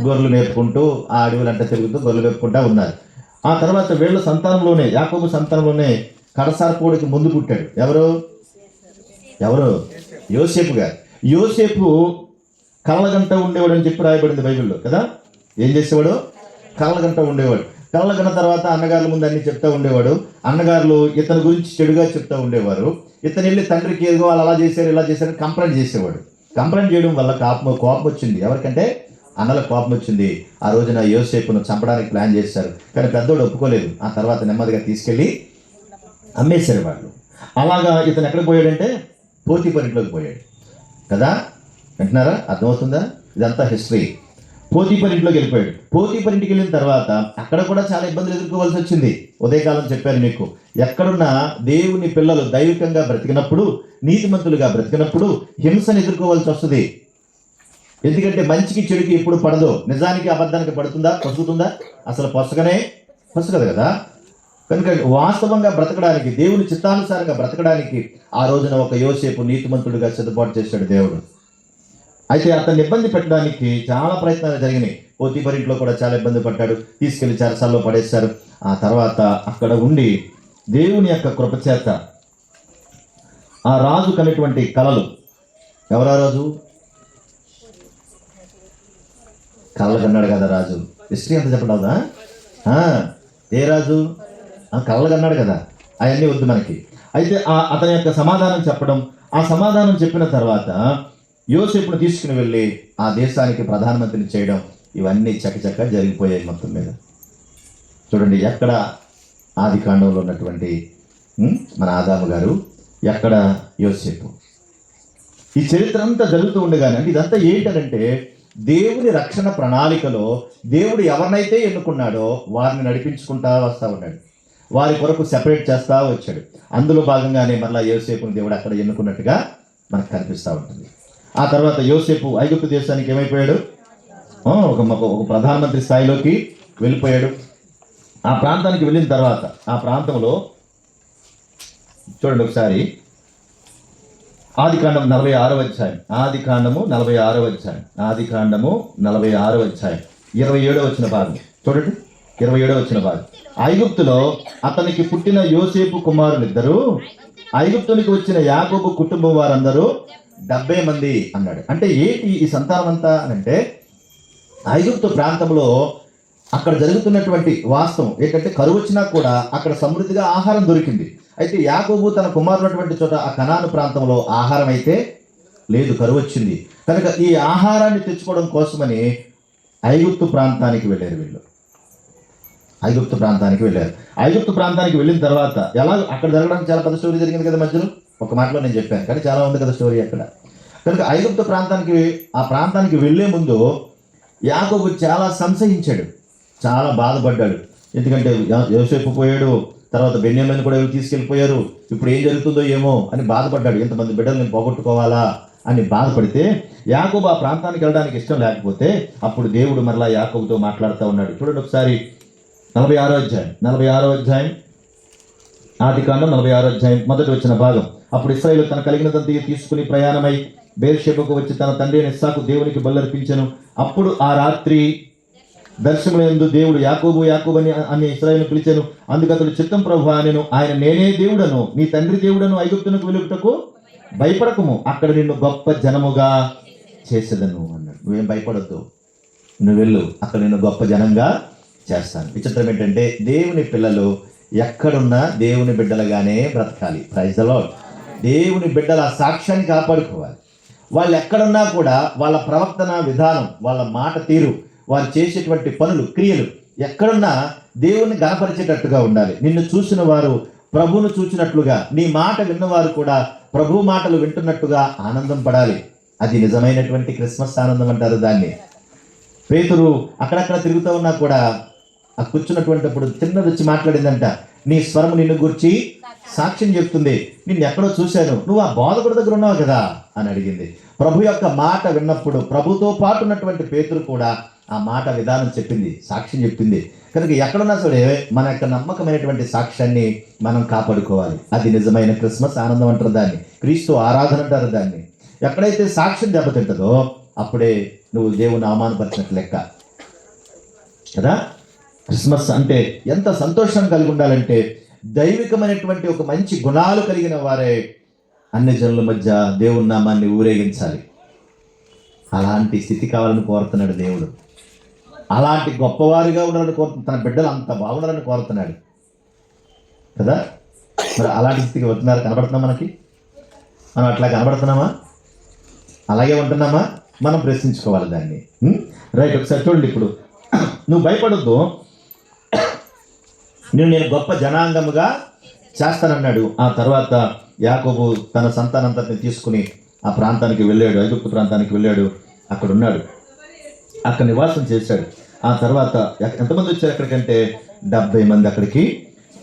గొర్రెలు మేపుకుంటూ ఆ అడవులంతా తిరుగుతూ గొర్రెలు మేపుకుంటూ ఉన్నారు. ఆ తర్వాత వీళ్ళ సంతానంలోనే, యాకోబు సంతానంలోనే కడసారపోడికి ముందు పుట్టాడు. ఎవరు? యోసేపు గారు. యోసేపు కళ్ళగంట ఉండేవాడు అని చెప్పి రాయబడింది బైబిల్లో కదా. ఏం చేసేవాడు? కళ్ళగంట ఉండేవాడు. కళ్ళగన్న తర్వాత అన్నగారుల ముందు అన్ని చెప్తూ ఉండేవాడు. అన్నగారులు ఇతని గురించి చెడుగా చెప్తూ ఉండేవారు. ఇతను వెళ్ళి తండ్రికి ఏదో వాళ్ళు అలా చేశారు ఇలా చేశారు కంప్లైంట్ చేసేవాడు. కంప్లైంట్ చేయడం వల్ల కోపం వచ్చింది. ఎవరికంటే అన్నలకు కోపం వచ్చింది. ఆ రోజున యోసేపును చంపడానికి ప్లాన్ చేశారు, కానీ పెద్దోడు ఒప్పుకోలేదు. ఆ తర్వాత నెమ్మదిగా తీసుకెళ్ళి అమ్మేశారు వాళ్ళు. అలాగా ఇతను ఎక్కడికి పోయాడంటే పోతీఫర్ ఇంట్లోకి పోయాడు కదా. వింటున్నారా? అర్థమవుతుందా? ఇదంతా హిస్టరీ. పోతీఫర్ ఇంట్లోకి వెళ్ళిపోయాడు. పోతీఫర్ ఇంటికి వెళ్ళిన తర్వాత అక్కడ కూడా చాలా ఇబ్బందులు ఎదుర్కోవాల్సి వచ్చింది. ఉదయకాలం చెప్పాను మీకు, ఎక్కడున్నా దేవుని పిల్లలు దైవికంగా బ్రతికినప్పుడు, నీతిమంతులుగా బ్రతికినప్పుడు హింసను ఎదుర్కోవాల్సి వస్తుంది. ఎందుకంటే మంచికి చెడుకి ఎప్పుడు పడదు. నిజానికి అబద్ధానికి పడుతుందా, పొసుగుతుందా? అసలు పొసగదు కదా. కనుక వాస్తవంగా బ్రతకడానికి, దేవుని చిత్తానుసారంగా బ్రతకడానికి ఆ రోజున ఒక యోసేపు నీతిమంతుడిగా సిద్ధపాటు చేశాడు దేవుడు. అయితే అతన్ని ఇబ్బంది పెట్టడానికి చాలా ప్రయత్నాలు జరిగినాయి. పోతీఫర్ ఇంట్లో కూడా చాలా ఇబ్బంది పడ్డాడు. తీసుకెళ్లి చెరసాల్లో పడేశారు. ఆ తర్వాత అక్కడ ఉండి దేవుని యొక్క కృపచేత ఆ రాజు కనేటువంటి కలలు, ఎవరా రాజు? కళ్ళ కన్నాడు కదా రాజు. హిస్టరీ అంతా చెప్పడా? ఏ రాజు? కళ్ళ కన్నాడు కదా. అవన్నీ వద్దు మనకి. అయితే అతని యొక్క సమాధానం చెప్పడం, ఆ సమాధానం చెప్పిన తర్వాత యోసేపును తీసుకుని వెళ్ళి ఆ దేశానికి ప్రధానమంత్రిని చేయడం, ఇవన్నీ చకచక జరిగిపోయాయి మొత్తం మీద. చూడండి, ఎక్కడ ఆది కాండంలో ఉన్నటువంటి మన ఆదాము గారు, ఎక్కడ యోసేపు. ఈ చరిత్ర అంతా జరుగుతూ ఉండగానే, అంటే ఇదంతా ఏంటంటే దేవుని రక్షణ ప్రణాళికలో దేవుడు ఎవరినైతే ఎన్నుకున్నాడో వారిని నడిపించుకుంటా వస్తూ ఉన్నాడు. వారి కొరకు సెపరేట్ చేస్తూ వచ్చాడు. అందులో భాగంగానే మరలా యోసేపుని దేవుడు అక్కడ ఎన్నుకున్నట్టుగా మనకు కనిపిస్తూ ఉంటుంది. ఆ తర్వాత యోసేపు ఐగుప్తు దేశానికి ఏమైపోయాడు? ఒక ప్రధానమంత్రి స్థాయిలోకి వెళ్ళిపోయాడు. ఆ ప్రాంతానికి వెళ్ళిన తర్వాత ఆ ప్రాంతంలో చూడండి ఒకసారి, ఆదికాండం 46వ అధ్యాయం, ఆదికాండము 46వ అధ్యాయం, ఆదికాండము 46వ అధ్యాయం 27వ వచన భాగం చూడండి. 27వ వచన భాగం, ఐగుప్తులో అతనికి పుట్టిన యోసేపు కుమారులిద్దరూ ఐగుప్తునికి వచ్చిన యాకోబు కుటుంబం వారందరూ 70 మంది అన్నాడు. అంటే ఏంటి ఈ సంతానం అంతా అంటే, ఐగుప్తు ప్రాంతంలో అక్కడ జరుగుతున్నటువంటి వాస్తవం ఏంటంటే, కరువు వచ్చినా కూడా అక్కడ సమృద్ధిగా ఆహారం దొరికింది. అయితే యాకోబు తన కుమారున్నటువంటి చోట ఆ కనాను ప్రాంతంలో ఆహారం అయితే లేదు, కరువు వచ్చింది. కనుక ఈ ఆహారాన్ని తెచ్చుకోవడం కోసమని ఐగుప్తు ప్రాంతానికి వెళ్ళారు వీళ్ళు. ఐగుప్తు ప్రాంతానికి వెళ్ళిన తర్వాత ఎలా అక్కడ జరగడానికి చాలా పెద్ద స్టోరీ జరిగింది కదా మధ్యలో. ఒక మాటలో నేను చెప్పాను, కానీ చాలా ఉంది కదా స్టోరీ అక్కడ. కనుక ఐగుప్తు ప్రాంతానికి వెళ్ళే ముందు యాకోబు చాలా సంశయించాడు, చాలా బాధపడ్డాడు. ఎందుకంటే యోసేపు పోయాడు, తర్వాత బెన్యామీను కూడా తీసుకెళ్ళిపోయారు, ఇప్పుడు ఏం జరుగుతుందో ఏమో అని బాధపడ్డాడు. ఎంతమంది బిడ్డలు నేను పోగొట్టుకోవాలా అని బాధపడితే, యాకోబు ఆ ప్రాంతానికి వెళ్ళడానికి ఇష్టం లేకపోతే అప్పుడు దేవుడు మరలా యాకోబుతో మాట్లాడుతూ ఉన్నాడు. చూడండి ఒకసారి 46వ అధ్యాయం, ఆదికాండం 46వ అధ్యాయం మొదటి వచ్చిన భాగం. అప్పుడు ఇశ్రాయేలు తన కలిగినదంతా తీసుకుని ప్రయాణమై బేర్షెబకు వచ్చి తన తండ్రి అయిన ఇస్సాకు దేవునికి బల్లర్పించెను. అప్పుడు ఆ రాత్రి దర్శనములందు దేవుడు యాకోబు యాకోబు అని ఇశ్రాయేలును పిలిచెను. అందుకు అతడు, చిత్తం ప్రభువా నేను, ఆయన నేనే దేవుడను, నీ తండ్రి దేవుడను, ఐగుప్తునకు వెలుగుటకు భయపడకము, అక్కడ నిన్ను గొప్ప జనముగా చేసేదను అన్నాడు. నువ్వేం భయపడద్దు, నువ్వు వెళ్ళు, అక్కడ నిన్ను గొప్ప జనంగా చేస్తాను. విచిత్రం ఏంటంటే, దేవుని పిల్లలు ఎక్కడున్నా దేవుని బిడ్డలుగానే బ్రతకాలి. Praise the Lord. దేవుని బిడ్డల సాక్ష్యాన్ని కాపాడుకోవాలి. వాళ్ళు ఎక్కడున్నా కూడా వాళ్ళ ప్రవర్తన విధానం, వాళ్ళ మాట తీరు, వారు చేసేటువంటి పనులు, క్రియలు ఎక్కడున్నా దేవుణ్ణి గణపరిచేటట్టుగా ఉండాలి. నిన్ను చూసిన వారు ప్రభువును చూసినట్లుగా, నీ మాట విన్నవారు కూడా ప్రభు మాటలు వింటున్నట్టుగా ఆనందం పడాలి. అది నిజమైనటువంటి క్రిస్మస్ ఆనందం అంటారు దాన్ని. పేతురు అక్కడక్కడ తిరుగుతూ ఉన్నా కూడా ఆ కూర్చున్నటువంటిప్పుడు చిన్నది వచ్చి మాట్లాడిందంట, నీ స్వరము నిన్ను గురించి సాక్ష్యం చెప్తుంది, నిన్ను ఎక్కడో చూశాను, నువ్వు ఆ బోధకుడి దగ్గర ఉన్నావు కదా అని అడిగింది. ప్రభు యొక్క మాట విన్నప్పుడు ప్రభుతో పాటు ఉన్నటువంటి పేతురు కూడా ఆ మాట విధానం చెప్పింది, సాక్ష్యం చెప్పింది. కనుక ఎక్కడున్నా సరే మన యొక్క నమ్మకమైనటువంటి సాక్ష్యాన్ని మనం కాపాడుకోవాలి. అది నిజమైన క్రిస్మస్ ఆనందం అంటారు దాన్ని, క్రీస్తు ఆరాధన అంటారు దాన్ని. ఎక్కడైతే సాక్ష్యం దెబ్బతింటదో అప్పుడే నువ్వు దేవుని అవమానపరిచినట్లు లెక్క కదా. క్రిస్మస్ అంటే ఎంత సంతోషం కలిగి ఉండాలంటే, దైవికమైనటువంటి ఒక మంచి గుణాలు కలిగిన వారే అన్ని జనుల మధ్య దేవుని నామాన్ని ఊరేగించాలి. అలాంటి స్థితి కావాలని కోరుతున్నాడు దేవుడు. అలాంటి గొప్పవారిగా ఉండాలని కోరుతున్నాడు. తన బిడ్డలు అంత బాగుండాలని కోరుతున్నాడు కదా. మరి అలాంటి స్థితికి వస్తున్నారు, కనబడుతున్నాం మనకి? మనం అట్లా కనబడుతున్నామా? అలాగే ఉంటున్నామా? మనం ప్రశ్నించుకోవాలి దాన్ని. రైట్, ఒకసారి చూడండి. ఇప్పుడు నువ్వు భయపడొద్దు, నేను గొప్ప జనాంగముగా చేస్తానన్నాడు. ఆ తర్వాత యాకోబు తన సంతానంతటిని తీసుకుని ఆ ప్రాంతానికి వెళ్ళాడు, ఐగుప్తు ప్రాంతానికి వెళ్ళాడు. అక్కడ ఉన్నాడు. అక్కడ నివాసం చేశాడు. ఆ తర్వాత ఎంతమంది వచ్చారు అక్కడికంటే 70 మంది అక్కడికి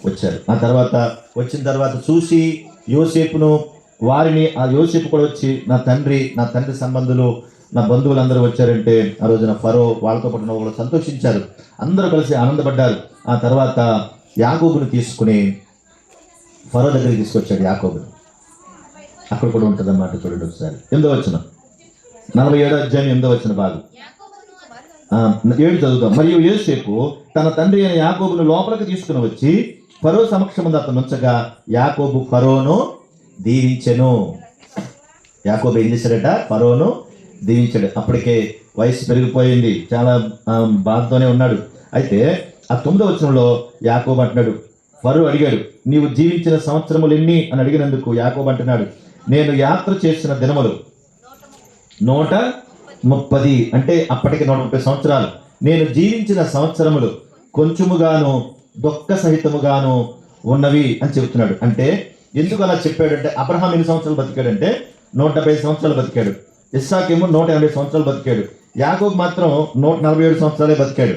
వచ్చారు. ఆ తర్వాత వచ్చిన తర్వాత చూసి యోసేపును వారిని, ఆ యోసేపు కూడా వచ్చి నా తండ్రి సంబంధులు, నా బంధువులు అందరూ వచ్చారంటే ఆ రోజున ఫరో వాళ్ళతో పాటు వాళ్ళు సంతోషించారు, అందరూ కలిసి ఆనందపడ్డారు. ఆ తర్వాత యాకోబును తీసుకుని ఫరో దగ్గరికి తీసుకొచ్చాడు. యాకోబును అక్కడ కూడా ఉంటుంది అన్నమాట. చూడండి ఒకసారి 8వ వచనం, 47వ అధ్యాయం 8వ వచనం భాగం 7 చదువుతాం. మరియు యోసేపు తన తండ్రి అయిన యాకోబును లోపలికి తీసుకుని వచ్చి ఫరో సమక్షమందు అతను ఉంచగా యాకోబు ఫరోను దీవించెను. యాకోబు ఏం చేశాడట? ఫరోను దీవించాడు. అప్పటికే వయసు పెరిగిపోయింది, చాలా బాధతోనే ఉన్నాడు. అయితే ఆ 9వ వచనంలో యాకోబు అంటున్నాడు, ఫరో అడిగాడు, నీవు జీవించిన సంవత్సరములు ఎన్ని అని అడిగినందుకు యాకోబు అంటున్నాడు, నేను యాత్ర చేసిన దినములు 130, అంటే అప్పటికి 130 సంవత్సరాలు. నేను జీవించిన సంవత్సరములు కొంచెముగాను దుఃఖ సహితముగాను ఉన్నవి అని చెబుతున్నాడు. అంటే ఎందుకు అలా చెప్పాడంటే, అబ్రహాం ఎన్ని సంవత్సరాలు బతికాడంటే 175 సంవత్సరాలు బతికాడు. ఇస్సాకేమో 180 సంవత్సరాలు బతికాడు. యాకోబు మాత్రం 147 సంవత్సరాలే బతికాడు.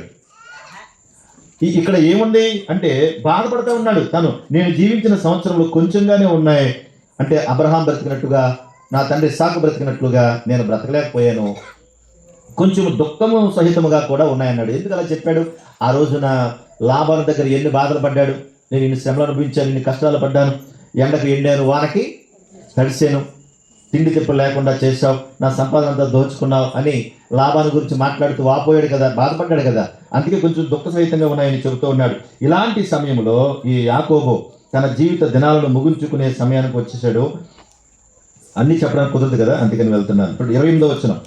ఇక్కడ ఏముంది అంటే బాధపడుతూ ఉన్నాడు తను, నేను జీవించిన సంవత్సరంలో కొంచెంగానే ఉన్నాయి. అంటే అబ్రహాం బ్రతికినట్టుగా, నా తండ్రి ఇస్సాకు బ్రతికినట్లుగా నేను బ్రతకలేకపోయాను, కొంచెం దుఃఖము సహితముగా కూడా ఉన్నాయన్నాడు. ఎందుకు అలా చెప్పాడు? ఆ రోజున లాబాను దగ్గర ఎన్ని బాధలు పడ్డాడు, నేను ఇన్ని శ్రమలు అనుభవించాను, ఇన్ని కష్టాలు పడ్డాను, ఎండకు ఎండాను, వానకి తడిసాను, తిండి తిప్పలు లేకుండా చేశావు, నా సంపాదన అంతా దోచుకున్నావు అని లాభాన్ని గురించి మాట్లాడుతూ వాపోయాడు కదా, బాధపడ్డాడు కదా. అందుకే కొంచెం దుఃఖ సహితంగా ఉన్నాయని చెబుతూ ఉన్నాడు. ఇలాంటి సమయంలో ఈ యాకోబు తన జీవిత దినాలను ముగించుకునే సమయానికి వచ్చేసాడు. అన్ని చెప్పడానికి కుదరదు కదా, అందుకని వెళ్తున్నాను. ఇప్పుడు 28వ వచనం,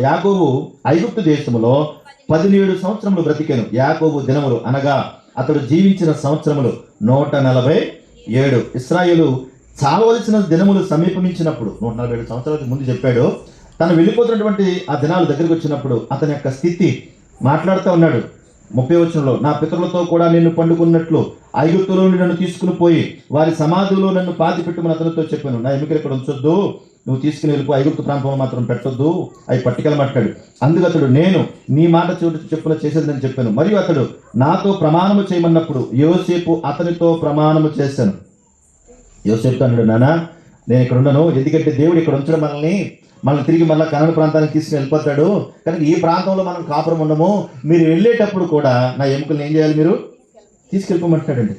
యాకోబు ఐగుప్తు దేశములో 17 సంవత్సరములు బ్రతికాను. యాకోబు దినములు అనగా అతడు జీవించిన సంవత్సరములు 147. ఇశ్రాయేలు చావవలసిన దినములు సమీపమించినప్పుడు, 147 సంవత్సరాలకు ముందు చెప్పాడు, తను వెళ్ళిపోతున్నటువంటి ఆ దినాలు దగ్గరికి వచ్చినప్పుడు అతని యొక్క స్థితి మాట్లాడుతూ ఉన్నాడు. 30వ వచనంలో, నా పితరులతో కూడా నిన్ను పండుకున్నట్లు ఐగుప్తులో నన్ను తీసుకుని పోయి వారి సమాధిలో నన్ను పాతి పెట్టుమని అతనితో చెప్పాను. నా ఎముకలు ఇక్కడ ఉంచొద్దు, నువ్వు తీసుకుని వెళ్ళిపో, ఐగుప్తు ప్రాంతంలో మాత్రం పెట్టొద్దు, అవి పట్టుకెళ్ళమంటాడు. అందుకు అతడు, నేను నీ మాట చెప్పున చేసేదని చెప్పాను. మరియు అతడు నాతో ప్రమాణము చేయమన్నప్పుడు యోసేపు అతనితో ప్రమాణము చేశాను. యోసేపుతో అన్నాడు, నానా నేను ఇక్కడ ఉండను, ఎందుకంటే దేవుడు ఇక్కడ ఉంచడం మనల్ని తిరిగి మళ్ళీ కనాను ప్రాంతానికి తీసుకుని వెళ్ళిపోతాడు, కనుక ఈ ప్రాంతంలో మనం కాపురం ఉండము, మీరు వెళ్ళేటప్పుడు కూడా నా ఎముకలను ఏం చేయాలి, మీరు తీసుకెళ్ళిపోమంటాడండి.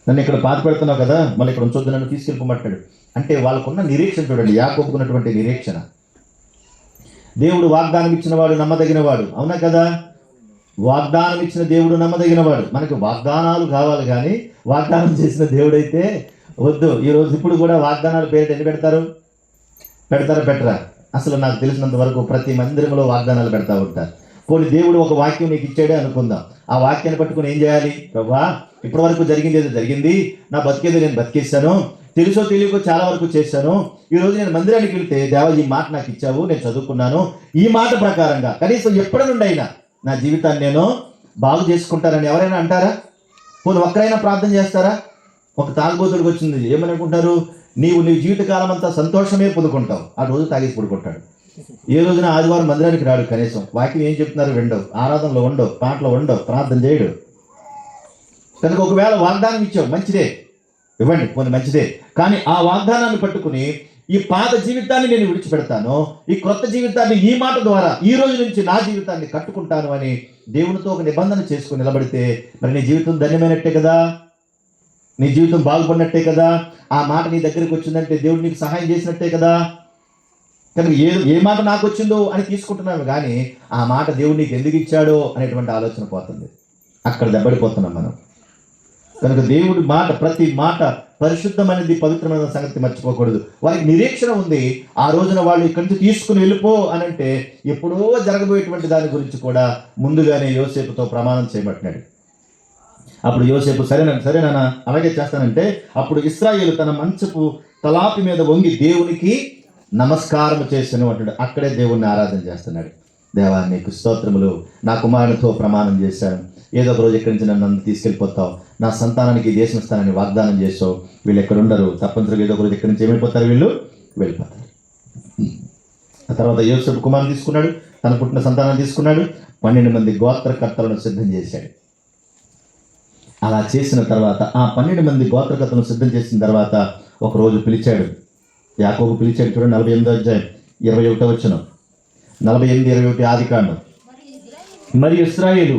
నన్ను ఇక్కడ పాతి పెడుతున్నావు కదా, మళ్ళీ ఇక్కడ ఉంచొద్దు, నన్ను తీసుకెళ్ళిపోమంటాడు. అంటే వాళ్ళకున్న నిరీక్షణ చూడండి, యాకోబుకున్నటువంటి నిరీక్షణ. దేవుడు వాగ్దానం ఇచ్చిన వాడు నమ్మదగినవాడు, అవునా కదా? వాగ్దానం ఇచ్చిన దేవుడు నమ్మదగినవాడు. మనకు వాగ్దానాలు కావాలి కానీ వాగ్దానం చేసిన దేవుడైతే వద్దు. ఈరోజు ఇప్పుడు కూడా వాగ్దానాలు పేరు ఎన్ని పెడతారా పెట్టరా? అసలు నాకు తెలిసినంత వరకు ప్రతి మందిరంలో వాగ్దానాలు పెడతా ఉంటారు. పోనీ దేవుడు ఒక వాక్యం నీకు ఇచ్చాడే అనుకుందాం, ఆ వాక్యాన్ని పట్టుకుని ఏం చేయాలి? ప్రభా ఇప్పటి వరకు జరిగింది ఏదో జరిగింది, నా బతికేదో నేను బతికేస్తాను, తెలుసో తెలియకో చాలా వరకు చేశాను, ఈరోజు నేను మందిరానికి వెళ్తే దేవా ఈ మాట నాకు ఇచ్చావు, నేను చదువుకున్నాను, ఈ మాట ప్రకారంగా కనీసం ఎప్పటి నుండి అయినా నా జీవితాన్ని నేను బాగు చేసుకుంటానని ఎవరైనా అంటారా? పోనీ ఒక్కరైనా ప్రార్థన చేస్తారా? ఒక తాగుబోతుడికి వచ్చింది, ఏమని అనుకుంటారు? నీ జీవితకాలం అంతా సంతోషమే పొందుకుంటావు, ఆ రోజు తాగేసి పడుకుంటాడు. ఏ రోజున ఆదివారం మందిరానికి రాడు, కనీసం వాక్యం ఏం చెప్తున్నారు విండవు, ఆరాధనలో ఉండవు, పాటలో ఉండవు, ప్రార్థన చేయడు. కనుక ఒకవేళ వాగ్దానం ఇచ్చావు మంచిదే, ఇవ్వండి, పోనీ మంచిదే, కానీ ఆ వాగ్దానాన్ని పట్టుకుని ఈ పాత జీవితాన్ని నేను విడిచిపెడతాను, ఈ క్రొత్త జీవితాన్ని ఈ మాట ద్వారా ఈ రోజు నుంచి నా జీవితాన్ని కట్టుకుంటాను అని దేవునితో ఒక నిబంధన చేసుకుని నిలబడితే మరి నీ జీవితం ధన్యమైనట్టే కదా, నీ జీవితం బాగుపడినట్టే కదా. ఆ మాట నీ దగ్గరికి వచ్చిందంటే దేవుడు నీకు సహాయం చేసినట్టే కదా. కనుక ఏ మాట నాకు వచ్చిందో అని తీసుకుంటున్నాము, కానీ ఆ మాట దేవుడు నీకు ఎందుకు ఇచ్చాడో అనేటువంటి ఆలోచన పోతుంది. అక్కడ దెబ్బడిపోతున్నాం మనం. కనుక దేవుడి మాట, ప్రతి మాట పరిశుద్ధమైనది, పవిత్రమైన సంగతి మర్చిపోకూడదు. వారికి నిరీక్షణ ఉంది. ఆ రోజున వాళ్ళు ఇక్కడి నుంచి తీసుకుని వెళ్ళిపో అని అంటే ఎప్పుడో జరగబోయేటువంటి దాని గురించి కూడా ముందుగానే యోసేపుతో ప్రమాణం చేయబట్టినాడు. అప్పుడు యోసేపు సరేనా అలాగే చేస్తానంటే అప్పుడు ఇశ్రాయేలు తన మంచపు తలాపి మీద వంగి దేవునికి నమస్కారం చేశాను అంటాడు. అక్కడే దేవుణ్ణి ఆరాధన చేస్తున్నాడు. దేవా నీకు స్తోత్రములు, నా కుమారునితో ప్రమాణం చేశాను, ఏదో ఒక రోజు ఎక్కడి నుంచి నన్ను తీసుకెళ్ళిపోతావు, నా సంతానానికి దేశం ఇస్తానని వాగ్దానం చేసావు, వీళ్ళు ఎక్కడ ఉండరు, తప్పనిసరిగా ఏదో ఒక రోజు ఎక్కడి నుంచి ఏమైపోతారు, వీళ్ళు వెళ్ళిపోతారు. ఆ తర్వాత యోసేపు కుమారుని తీసుకున్నాడు, తన పుట్టిన సంతానాన్ని తీసుకున్నాడు, 12 మంది గోత్రకర్తలను సిద్ధం చేశాడు. అలా చేసిన తర్వాత ఆ 12 మంది గోత్రకర్తలను సిద్ధం చేసిన తర్వాత ఒకరోజు పిలిచాడు, యాకోబు పిలిచాడు. చూడండి 48వ అధ్యాయం 21వ వచనం, 48:21 ఆదికాండం. మరి ఇశ్రాయేలు,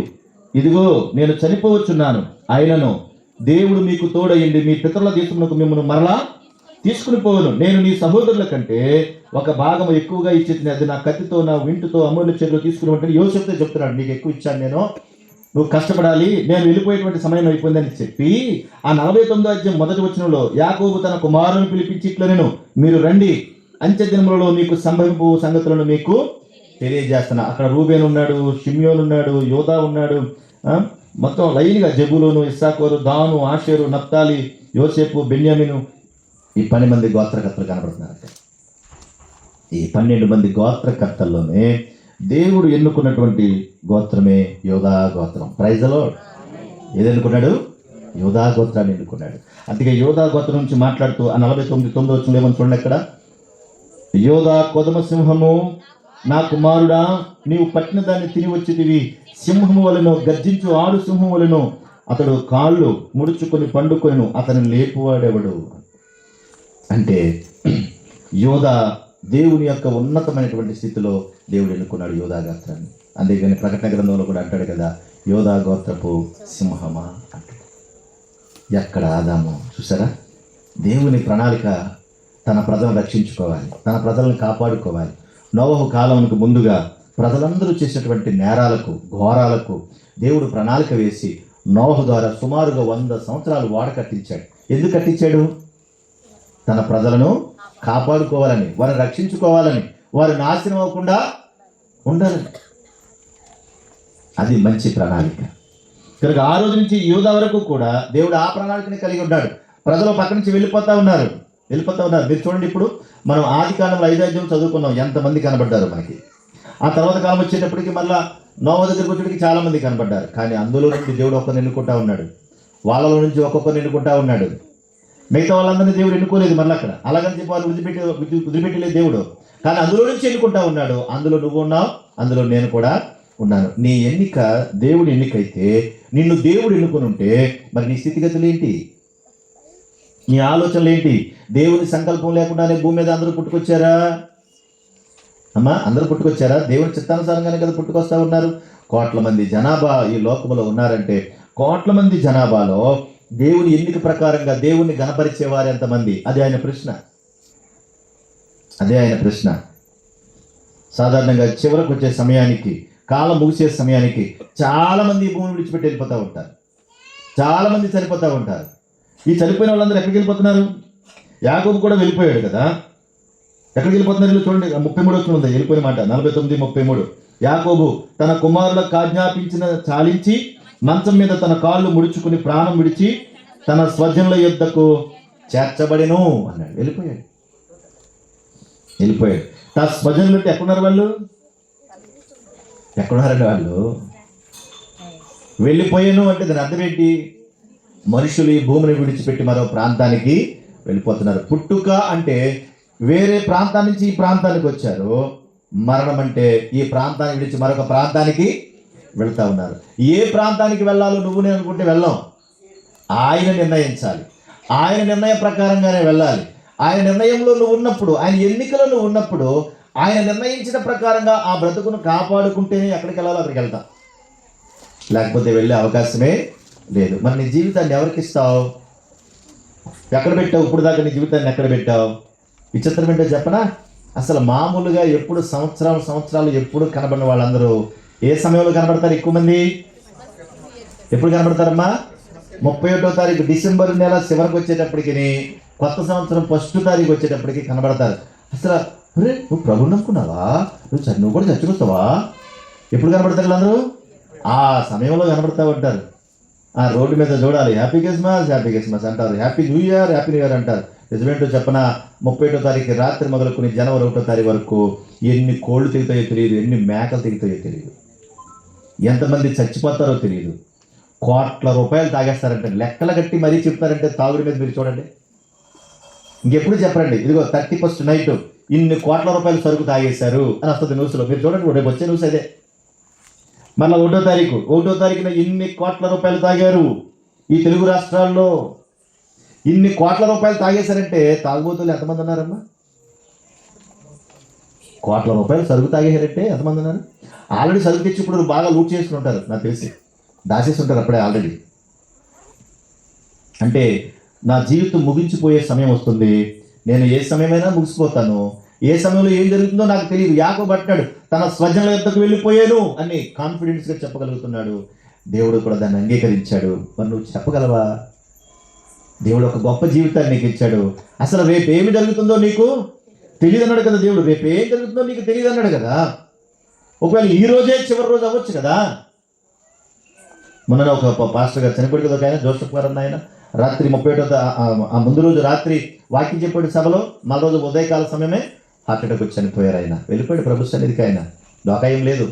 ఇదిగో నేను చనిపోవచ్చున్నాను, అయినను దేవుడు మీకు తోడయ్యండి మీ పితరుల దేశమునకు మిమ్మల్ని మరలా తీసుకుని పోవను. నేను నీ సహోదరుల కంటే ఒక భాగం ఎక్కువగా ఇచ్చేది, అది నా కత్తితో నా వింటుతో అమూల్య చేతిలో తీసుకుని ఉంటాను. యోసేపుతో చెప్తున్నాడు, నీకు ఎక్కువ ఇచ్చాను నేను, నువ్వు కష్టపడాలి, నేను వెళ్ళిపోయేటువంటి సమయం అయిపోయిందని చెప్పి ఆ 49వ అధ్యాయం మొదటి వచనంలో యాకోబు తన కుమారుని పిలిపించి ఇట్లా, నేను మీరు రండి, అంత్య దినములలో మీకు సంభవింపు సంగతులను మీకు తెలియజేస్తున్నా. అక్కడ రూబేన్ ఉన్నాడు, షిమ్యోన్ ఉన్నాడు, యోదా ఉన్నాడు, మొత్తం లైన్గా జబూలూను, ఇస్సాకోరు, దాను, ఆషేరు, నప్తాలి, యోసేపు, బెన్యామీను, ఈ 12 మంది గోత్రకర్తలు కనబడుతున్నారు. ఈ 12 మంది గోత్రకర్తల్లోనే దేవుడు ఎన్నుకున్నటువంటి గోత్రమే యోధా గోత్రం. Praise the Lord. ఏది ఎన్నుకున్నాడు? యోధా గోత్రాన్ని ఎన్నుకున్నాడు. అందుకే యోధా గోత్రం నుంచి మాట్లాడుతూ ఆ 49 వచ్చిన ఏమని చూడండి అక్కడ, యోధా కొదమ సింహము, నా కుమారుడా నీవు పట్టిన దాన్ని తిని వచ్చితివి, సింహము వలెను గర్జించు ఆడు సింహం వలెను అతడు కాళ్ళు ముడుచుకొని పండుకొనెను, అతను లేపువాడెవడు. అంటే యోధా దేవుని యొక్క ఉన్నతమైనటువంటి స్థితిలో దేవుడు ఎన్నుకున్నాడు యోధా గోత్రాన్ని. అందుకని ప్రకటన గ్రంథంలో కూడా అంటాడు కదా, యోధా గోత్రపు సింహమా అంటాడు. ఎక్కడ ఆదాము చూసారా, దేవుని ప్రణాళిక తన ప్రజలను రక్షించుకోవాలి, తన ప్రజలను కాపాడుకోవాలి. నోవహు కాలంకు ముందుగా ప్రజలందరూ చేసినటువంటి నేరాలకు, ఘోరాలకు దేవుడు ప్రణాళిక వేసి నోవహు ద్వారా సుమారుగా 100 సంవత్సరాలు వాడ కట్టించాడు. ఎందుకు కట్టించాడు? తన ప్రజలను కాపాడుకోవాలని, వారిని రక్షించుకోవాలని, వారు నాశనం అవ్వకుండా ఉండాలని. అది మంచి ప్రణాళిక. కనుక ఆ రోజు నుంచి యూదా వరకు కూడా దేవుడు ఆ ప్రణాళికని కలిగి ఉన్నాడు. ప్రజలు పక్క నుంచి వెళ్ళిపోతా ఉన్నారు. మీరు చూడండి, ఇప్పుడు మనం ఆదికాండంలో 5వ అధ్యాయం చదువుకున్నాం, ఎంతమంది కనబడ్డారు మనకి. ఆ తర్వాత కాలం వచ్చేటప్పటికి మళ్ళా నోవహు దగ్గరికి వచ్చేటికి చాలా మంది కనబడ్డారు. కానీ అందులో నుండి దేవుడు ఒక్కరిని ఎన్నుకుంటా ఉన్నాడు, వాళ్ళలో నుంచి ఒక్కొక్కరిని ఎన్నుకుంటా ఉన్నాడు. మిగతా వాళ్ళందరినీ దేవుడు ఎన్నుకోలేదు మళ్ళీ అక్కడ. అలాగని చెప్పి వాళ్ళు వదిలిపెట్టలేదు దేవుడు. కానీ అందులో నుంచి ఎన్నుకుంటా ఉన్నాడు. అందులో నువ్వు ఉన్నావు, అందులో నేను కూడా ఉన్నాను. నీ ఎన్నిక దేవుడి ఎన్నికైతే, నిన్ను దేవుడు ఎన్నుకొని ఉంటే మరి నీ స్థితిగతులు ఏంటి, నీ ఆలోచనలు ఏంటి? దేవుని సంకల్పం లేకుండానే భూమి మీద అందరూ పుట్టుకొచ్చారా అమ్మా? అందరూ పుట్టుకొచ్చారా? దేవుని చిత్తానుసారంగానే కదా పుట్టుకొస్తా ఉన్నారు. కోట్ల మంది జనాభా ఈ లోకంలో ఉన్నారంటే, కోట్ల మంది జనాభాలో దేవుని ఎన్నిక ప్రకారంగా దేవుణ్ణి గణపరిచేవారు ఎంతమంది? అదే ఆయన ప్రశ్న. సాధారణంగా చివరకు వచ్చే సమయానికి, కాలం ముగిసే సమయానికి చాలా మంది భూమిని విడిచిపెట్టి వెళ్ళిపోతూ ఉంటారు. చాలా మంది చనిపోతూ ఉంటారు. ఈ చనిపోయిన వాళ్ళందరూ ఎక్కడికి వెళ్ళిపోతున్నారు? యాకోబు కూడా వెళ్ళిపోయాడు కదా. ఎక్కడికి వెళ్ళిపోతున్నారు? చూడండి 33 ఉంది వెళ్ళిపోయిన మాట, 49:33. యాకోబు తన కుమారులకు ఆజ్ఞాపించిన చాలించి మంచం మీద తన కాళ్ళు ముడుచుకుని ప్రాణం విడిచి తన స్వజనుల యొద్దకు చేర్చబడెను అన్నాడు. వెళ్ళిపోయాడు. తన స్వజనులు అంటే ఎక్కడున్నారు వాళ్ళు? ఎక్కడున్నారండి వాళ్ళు? వెళ్ళిపోయాను అంటే దాని అర్థం ఏంటి? మనుషులు ఈ భూమిని విడిచిపెట్టి మరో ప్రాంతానికి వెళ్ళిపోతున్నారు. పుట్టుక అంటే వేరే ప్రాంతం నుంచి ఈ ప్రాంతానికి వచ్చారు. మరణం అంటే ఈ ప్రాంతాన్ని విడిచి మరొక ప్రాంతానికి వెళ్తా ఉన్నారు. ఏ ప్రాంతానికి వెళ్ళాలో నువ్వు నేను అనుకుంటే వెళ్ళాం. ఆయన నిర్ణయించాలి. ఆయన నిర్ణయం ప్రకారంగానే వెళ్ళాలి. ఆయన నిర్ణయంలో నువ్వు ఉన్నప్పుడు, ఆయన ఎన్నికలో నువ్వు ఉన్నప్పుడు, ఆయన నిర్ణయించిన ప్రకారంగా ఆ బ్రతుకును కాపాడుకుంటేనే ఎక్కడికి వెళ్ళాలో అక్కడికి వెళ్తాం. లేకపోతే వెళ్ళే అవకాశమే లేదు. మరి నీ జీవితాన్ని ఎవరికి ఇస్తావు? ఎక్కడ పెట్టావు? ఇప్పుడు దాకా నీ జీవితాన్ని ఎక్కడ పెట్టావు? విచిత్రం ఏంటో చెప్పనా? అసలు మామూలుగా ఎప్పుడు సంవత్సరాలు ఎప్పుడు కనబడిన వాళ్ళందరూ ఏ సమయంలో కనబడతారు? ఎక్కువ మంది ఎప్పుడు కనబడతారమ్మా? 31వ తారీఖు డిసెంబర్ నెల చివరికి వచ్చేటప్పటికి, కొత్త సంవత్సరం 1వ తారీఖు వచ్చేటప్పటికి కనబడతారు. అసలు నువ్వు ప్రభుని నమ్ముకున్నావా? నువ్వు కూడా చచ్చిపోతావా? ఎప్పుడు కనబడతారు వీళ్ళందరూ? ఆ సమయంలో కనబడతా ఉంటారు. ఆ రోడ్డు మీద చూడాలి, హ్యాపీ క్రిస్మస్ అంటారు, హ్యాపీ న్యూ ఇయర్ అంటారు. నిజమేంటో చెప్పనా? 31వ తారీఖు రాత్రి మొదలుకొని జనవరి 1వ తారీఖు వరకు ఎన్ని కోళ్ళు తెగుతాయో తెలియదు, ఎన్ని మేకలు తెగుతాయో తెలియదు, ఎంతమంది చచ్చిపోతారో తెలియదు. కోట్ల రూపాయలు తాగేస్తారంటే, లెక్కలు కట్టి మరీ చెప్తారంటే తాగుడి మీద మీరు చూడండి. ఇంకెప్పుడు చెప్పరండి, ఇదిగో 31st నైట్ ఇన్ని కోట్ల రూపాయలు సరుకు తాగేశారు అని వస్తుంది న్యూస్లో. మీరు చూడండి, రేపు వచ్చే న్యూస్ అదే. మళ్ళీ 1వ తారీఖున ఇన్ని కోట్ల రూపాయలు తాగారు ఈ తెలుగు రాష్ట్రాల్లో. ఇన్ని కోట్ల రూపాయలు తాగేశారంటే తాగుబోతులు ఎంతమంది ఉన్నారమ్మా? కోట్ల రూపాయలు సరుకు తాగేశారంటే ఎంతమంది ఉన్నారు? ఆల్రెడీ సరుకు తెచ్చి ఇప్పుడు బాగా లూట్ చేసుకుని ఉంటారు, నాకు తెలిసి దాచేసి ఉంటారు అప్పుడే ఆల్రెడీ. అంటే నా జీవితం ముగించిపోయే సమయం వస్తుంది, నేను ఏ సమయమైనా ముగిసిపోతాను, ఏ సమయంలో ఏం జరుగుతుందో నాకు తెలియదు. యాకోబు అంటాడు, తన స్వజనుల యొద్దకు వెళ్ళిపోయాను అని కాన్ఫిడెన్స్గా చెప్పగలుగుతున్నాడు. దేవుడు కూడా దాన్ని అంగీకరించాడు. మరి నువ్వు చెప్పగలవా? దేవుడు ఒక గొప్ప జీవితాన్ని నీకు ఇచ్చాడు. అసలు రేపు ఏమి జరుగుతుందో నీకు తెలియదు అన్నాడు కదా దేవుడు. రేపు ఏం జరుగుతుందో నీకు తెలియదు అన్నాడు కదా. ఒకవేళ ఈ రోజే చివరి రోజు అవ్వచ్చు కదా. మొన్న ఒక పాస్టర్ గారు చనిపోయాడు కదా, ఒక ఆయన జోసెఫ్ గారు అన్న ఆయన. రాత్రి 31 ఆ ముందు రోజు రాత్రి వాక్యం చెప్పాడు సభలో. మళ్ళీ రోజు ఉదయకాల సమయమే హార్ట్ అటాక్ వచ్చి చనిపోయారు ఆయన. వెళ్ళిపోయాడు ప్రభు సన్నిధికి. ఆయన దోకాయం లేదు.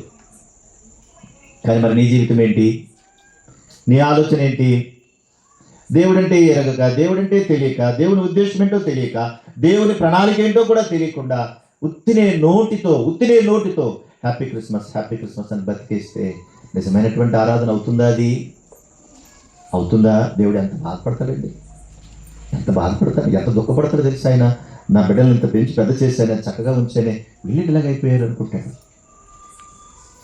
కానీ మరి నీ జీవితం ఏంటి? నీ ఆలోచన ఏంటి? దేవుడంటే ఎరగక, దేవుడంటే తెలియక, దేవుని ఉద్దేశం ఏంటో తెలియక, దేవుని ప్రణాళిక ఏంటో కూడా తెలియకుండా ఉత్తినే నోటితో హ్యాపీ క్రిస్మస్ అని బతికేస్తే నిజమైనటువంటి ఆరాధన అవుతుందా? అది అవుతుందా? దేవుడు ఎంత బాధపడతాడండి, ఎంత బాధపడతాడు, ఎంత దుఃఖపడతాడో తెలుసు. ఆయన నా బిడ్డలు ఇంత పెంచి పెద్ద చేశాను, చక్కగా ఉంచానే, వీళ్ళు ఇలాగైపోయారు అనుకుంటాడు.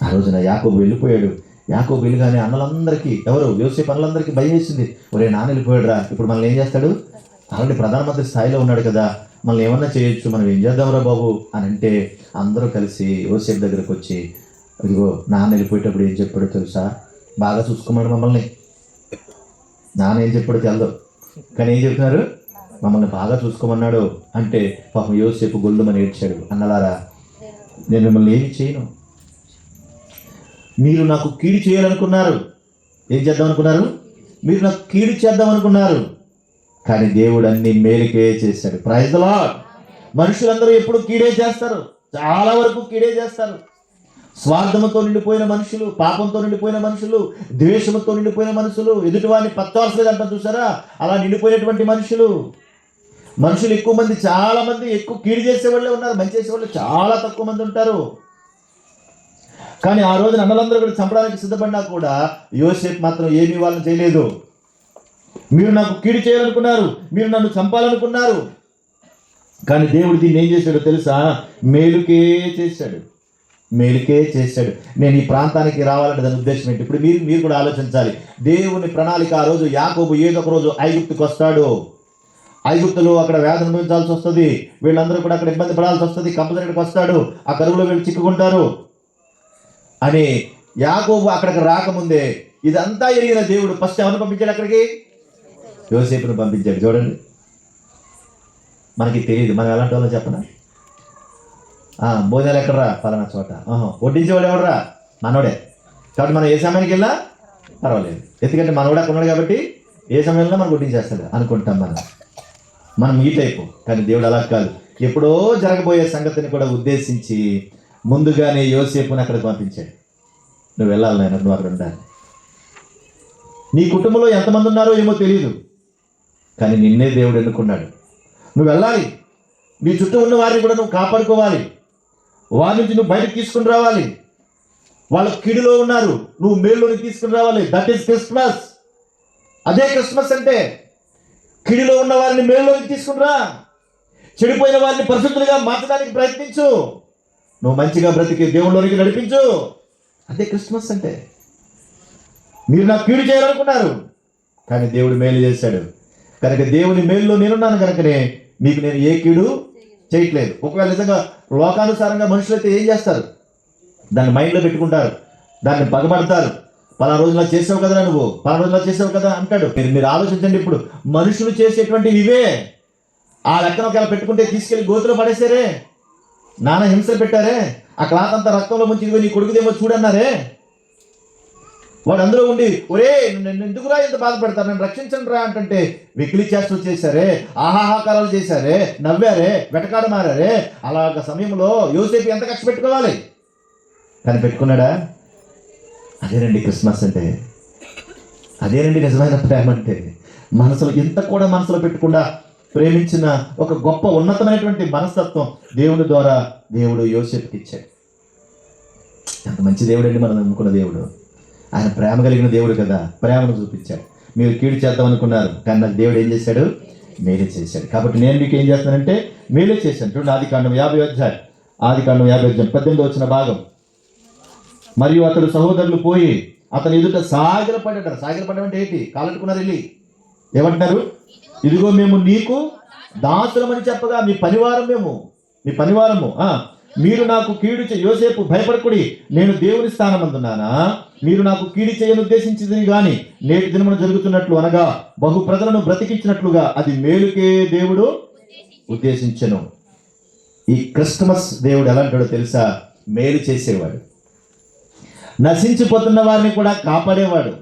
ఆ రోజున యాకోబు వెళ్ళిపోయాడు. యాకోబు వెళ్ళగానే అన్నలందరికీ, యోసేపు అన్నలందరికీ భయం వేసింది. ఒరే నాన్న వెళ్ళిపోయాడు రా, ఇప్పుడు మనల్ని ఏం చేస్తాడు? ఆల్రెడీ ప్రధానమంత్రి స్థాయిలో ఉన్నాడు కదా, మనల్ని ఏమన్నా చేయొచ్చు, మనం ఏం చేద్దాంరా బాబు అని అంటే అందరూ కలిసి యోసేపు దగ్గరకు వచ్చి, ఇదిగో నాన్న వెళ్ళిపోయేటప్పుడు ఏం చెప్పాడో తెలుసా? బాగా చూసుకోమని మమ్మల్ని. నాన్న ఏం చెప్పాడో తెలదు, కానీ ఏం చెప్తున్నారు? మమ్మల్ని బాగా చూసుకోమన్నాడు అంటే పాపం యోసేపు గొల్లుమని ఏడ్చాడు. అన్నలారా, నేను మిమ్మల్ని ఏమి చేయను, మీరు నాకు కీడు చేయాలనుకున్నారు. ఏం చేద్దాం అనుకున్నారు? మీరు నాకు కీడు చేద్దాం అనుకున్నారు, కానీ దేవుడు అన్ని మేలుకే చేశాడు. Praise the Lord. మనుషులందరూ ఎప్పుడు కీడే చేస్తారు, చాలా వరకు కీడే చేస్తారు. స్వార్థముతో నిండిపోయిన మనుషులు, పాపంతో నిండిపోయిన మనుషులు, ద్వేషముతో నిండిపోయిన మనుషులు, ఎదుటివాడిని పత్తాల్సలేదు అంటారు చూసారా, అలా నిండిపోయినటువంటి మనుషులు ఎక్కువ మంది, చాలా మంది ఎక్కువ కీడు చేసేవాళ్ళే ఉన్నారు. మంచి చేసేవాళ్ళు చాలా తక్కువ మంది ఉంటారు. కానీ ఆ రోజున అన్నలందరూ కూడా చంపడానికి సిద్ధపడినా కూడా యోసేపు మాత్రం ఏమీ వాళ్ళని చేయలేదు. మీరు నాకు కీడు చేయాలనుకున్నారు, మీరు నన్ను చంపాలనుకున్నారు, కానీ దేవుడు దీన్ని ఏం చేశాడో తెలుసా? మేలుకే చేశాడు. నేను ఈ ప్రాంతానికి రావాలంటే దాని ఉద్దేశం ఏంటి? ఇప్పుడు మీరు కూడా ఆలోచించాలి. దేవుని ప్రణాళిక ఆ రోజు యాకోబు ఏదో ఒక రోజు ఐగుప్తుకు వస్తాడు. ఐగుప్తులో అక్కడ వ్యాధి అనుభవించాల్సి వస్తుంది, వీళ్ళందరూ కూడా అక్కడ ఇబ్బంది పడాల్సి వస్తుంది, కంపల్సరీకి వస్తాడు, ఆ కరువులో వీళ్ళు చిక్కుకుంటారు అని యాకోబు అక్కడికి రాకముందే ఇదంతా ఎరిగిన దేవుడు ఫస్ట్ ఎవరిని పంపించాడు? అక్కడికి యోసేపును పంపించాడు. చూడండి, మనకి తెలియదు, మనం ఎలాంటి వాళ్ళో చెప్పనా? భోజనాలు ఎక్కడరా? పలానా చోట. వడ్డించేవాడు ఎవడరా? మనోడే. కాబట్టి మనం ఏ సమయానికి వెళ్ళినా పర్వాలేదు, ఎందుకంటే మనోడు అక్కడ ఉన్నాడు కాబట్టి ఏ సమయంలో మనం వడ్డించేస్తాడు అనుకుంటాం. మనం ఈ టైపు. కానీ దేవుడు అలా కాదు, ఎప్పుడో జరగబోయే సంగతిని కూడా ఉద్దేశించి ముందుగానే యోసేపుని అక్కడికి పంపించాడు. నువ్వు వెళ్ళాలి నాయన, నువ్వు అక్కడ ఉండాలి. నీ కుటుంబంలో ఎంతమంది ఉన్నారో ఏమో తెలియదు, కానీ నిన్నే దేవుడు ఎన్నుకున్నాడు. నువ్వు వెళ్ళాలి, నీ చుట్టూ ఉన్న వారిని కూడా నువ్వు కాపాడుకోవాలి, వారి నుంచి నువ్వు బయటకు తీసుకుని రావాలి. వాళ్ళ కీడులో ఉన్నారు, నువ్వు మేలులోకి తీసుకుని రావాలి. That is Christmas. అదే క్రిస్మస్ అంటే. కీడులో ఉన్న వారిని మేలులోకి తీసుకుని రా, చెడిపోయిన వారిని పరిశుద్ధులుగా మార్చడానికి ప్రయత్నించు, నువ్వు మంచిగా బ్రతికి దేవుళ్ళలోనికి నడిపించు. అదే క్రిస్మస్ అంటే. మీరు నాకు కీడు చేయాలనుకున్నారు, కానీ దేవుడు మేలు చేశాడు. కనుక దేవుని మేలులో నేనున్నాను కనుకనే మీకు నేను ఏ కీడు చేయట్లేదు. ఒకవేళ నిజంగా లోకానుసారంగా మనుషులైతే ఏం చేస్తారు? దాన్ని మైండ్లో పెట్టుకుంటారు, దాన్ని పగబడతారు. పలా రోజులా చేసావు కదరా, నువ్వు పలా రోజులా చేసావు కదా అంటాడు. మీరు ఆలోచించండి, ఇప్పుడు మనుషులు చేసేటువంటి ఇవే ఆ లెక్కన ఒకవేళ పెట్టుకుంటే తీసుకెళ్లి గోతులో పడేసారే, నాన్న హింసలు పెట్టారే, ఆ క్లాత్ అంతా రక్తంలో ముంచి నీ కొడుకుదేమో చూడన్నారే, వాడు అందులో ఉండి ఒరే నన్ను ఎందుకురా ఇంత బాధపడతారు, నన్ను రక్షించండి రా అంటే వెకిలి చేష్టలు చేశారే, ఆహాహాకారాలు చేశారే, నవ్వారే, వెటకాడ మారారే. అలాగ సమయంలో యోసేపు ఎంత కష్టపెట్టుకోవాలి, కానీ పెట్టుకున్నాడా? అదేనండి క్రిస్మస్ అంటే, అదేనండి నిజమైన ప్రేమ అంటే. మనసులో ఇంత కూడా మనసులో పెట్టకుండా ప్రేమించిన ఒక గొప్ప ఉన్నతమైనటువంటి మనస్తత్వం దేవుని ద్వారా దేవుడు యోసేపుకి ఇచ్చాడు. ఎంత మంచి దేవుడు అండి మనం నమ్ముకున్న దేవుడు. ఆయన ప్రేమ కలిగిన దేవుడు కదా, ప్రేమను చూపించాడు. మీరు కీడు చేద్దాం అనుకున్నారు, కానీ నాకు దేవుడు ఏం చేశాడు? మేలే చేశాడు. కాబట్టి నేను మీకు ఏం చేస్తానంటే మేలే చేశాను. చూడండి ఆదికాండం 50 అధ్యాయం 18వ వచ్చిన భాగం. మరియు అతడు సహోదరులు పోయి అతని ఎదుట సాగిలపడ్డారు. సాగిలపడ్డం అంటే ఏంటి? కాలట్టుకున్నారు. వెళ్ళి ఏమంటున్నారు? ఇదిగో మేము నీకు దాసులమని చెప్పగా మీ పనివారము మీరు నాకు కీడు యోసేపు భయపడకుడి, నేను దేవుని స్థానమందున్నానా? మీరు నాకు కీడు చేయను ఉద్దేశించింది కానీ నేటి దినమున జరుగుతున్నట్లు అనగా బహు ప్రజలను బ్రతికించినట్లుగా అది మేలుకే దేవుడు ఉద్దేశించెను. ఈ క్రిస్టమస్ దేవుడు ఎలాంటాడో తెలుసా? మేలు చేసేవాడు, నశించిపోతున్న వారిని కూడా కాపాడేవాడు.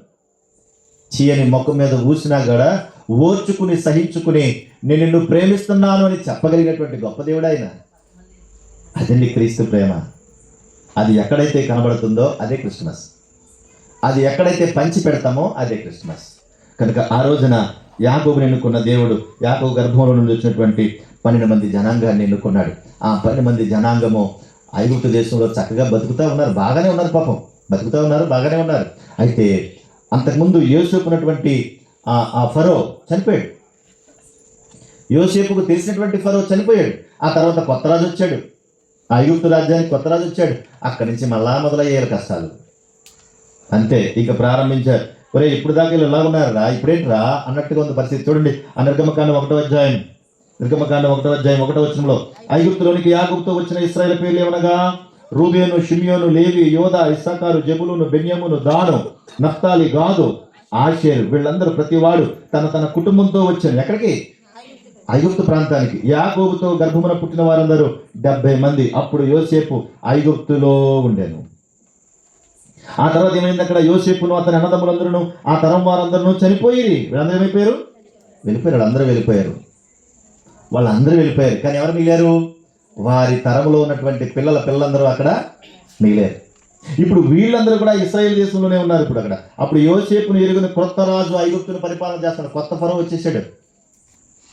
చీయని మొక్క మీద ఊసినా కూడా ఓర్చుకుని సహించుకుని నేను నిన్ను ప్రేమిస్తున్నాను అని చెప్పగలిగినటువంటి గొప్ప దేవుడు ఆయన. అదండి క్రీస్తు ప్రేమ. అది ఎక్కడైతే కనబడుతుందో అదే క్రిస్మస్. అది ఎక్కడైతే పంచి పెడతామో అదే క్రిస్మస్. కనుక ఆ రోజున యాకోబుని ఎన్నుకున్న దేవుడు యాకోబు గర్భంలో నుండి వచ్చినటువంటి 12 మంది జనాంగాన్ని ఎన్నుకున్నాడు. ఆ 12 మంది జనాంగము ఐగుప్తు దేశంలో చక్కగా బతుకుతూ ఉన్నారు, బాగానే ఉన్నారు, పాపం బతుకుతూ ఉన్నారు, బాగానే ఉన్నారు. అయితే అంతకుముందు యోసేపు ఉన్నటువంటి ఆ ఫరో చనిపోయాడు. యోసేపుకు తెలిసినటువంటి ఫరో చనిపోయాడు. ఆ తర్వాత కొత్త రాజు వచ్చాడు, ఐగుప్తు రాజ్యానికి కొత్త రాజు వచ్చాడు. అక్కడి నుంచి మళ్ళా మొదలయ్యారు కష్టాలు. అంతే, ఇక ప్రారంభించారు. ఒరే ఇప్పుడు దాకా వీళ్ళు ఎలా ఉన్నారా, ఇప్పుడేంట్రా అన్నట్టుగా ఉంది పరిస్థితి. చూడండి ఆ నిర్గమకాండం 1వ అధ్యాయం 1వ వచనంలో, ఐగుప్తులోనికి యాకోబుతో వచ్చిన ఇశ్రాయేలు పేర్లు ఏమనగా రూబేను, షిమియోను, లేవి, యోదా, ఇస్సాకారు, జెబులూను, బెన్యామీను, దాను, నఫ్తాలి, గాదు, ఆషేరు. వీళ్ళందరూ ప్రతివాడు తన తన కుటుంబంతో వచ్చారు. ఎక్కడికి? ఐగుప్తు ప్రాంతానికి. యాకోబుతో గర్భమున పుట్టిన వారందరూ 70 మంది. అప్పుడు యోసేపు ఐగుప్తులో ఉండేను. ఆ తర్వాత ఏమైంది? అక్కడ యోసేపును అతని అన్నదమ్ములందరూ ఆ తరం వారందరూ చనిపోయి వీళ్ళందరూ ఏమైపోయారు? వెళ్ళిపోయారు. వాళ్ళందరూ వెళ్ళిపోయారు. కానీ ఎవరు మిగిలారు? వారి తరములో ఉన్నటువంటి పిల్లలందరూ అక్కడ మిగిలారు. ఇప్పుడు వీళ్ళందరూ కూడా ఇశ్రాయేల్ దేశంలోనే ఉన్నారు ఇప్పుడు అక్కడ. అప్పుడు యోసేపును ఎరుగుని కొత్త రాజు ఐగుప్తును పరిపాలన చేస్తాడు. కొత్త ఫరో వచ్చేసాడు.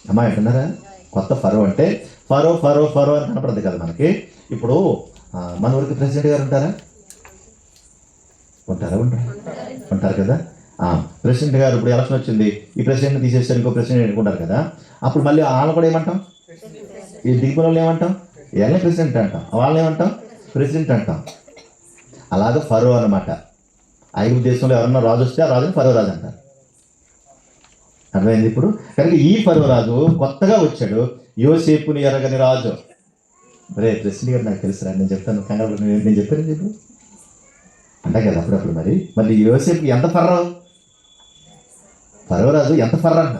అమ్మా అంటున్నారా? కొత్త ఫరో అంటే ఫరో అని కనపడదు కదా మనకి. ఇప్పుడు మన ఊరికి ప్రెసిడెంట్ గారు ఉంటారా కదా. ప్రెసిడెంట్ గారు ఇప్పుడు ఎలక్షన్ వచ్చింది, ఈ ప్రెసిడెంట్ని తీసేస్తారు, ఇంకో ప్రెసిడెంట్ ఎన్నుకుంటారు కదా. అప్పుడు మళ్ళీ వాళ్ళని కూడా ఏమంటాం? ఈ దిగుబడి వాళ్ళు ఏమంటాం? వీళ్ళని ప్రెసిడెంట్ అంటాం, వాళ్ళని ఏమంటాం? ప్రెసిడెంట్ అంటాం. అలాగే ఫరో అన్నమాట. ఐగుప్తు దేశంలో ఎవరన్నా రాజు వస్తే ఆ రాజుని ఫరో రాజు అంటారు. అర్థమైంది ఇప్పుడు? కనుక ఈ ఫరో రాజు కొత్తగా వచ్చాడు, యోసేపుని ఎరగని రాజు. రే ప్రెసిడెంట్ గారు నాకు తెలుసురా, నేను చెప్తాను, కంగారు నేను చెప్పాను చెప్పు అంటా కదా అప్పుడప్పుడు. మరి యోసేపు ఎంత ఫరో రాజు ఎంత ఫర్ర అంట.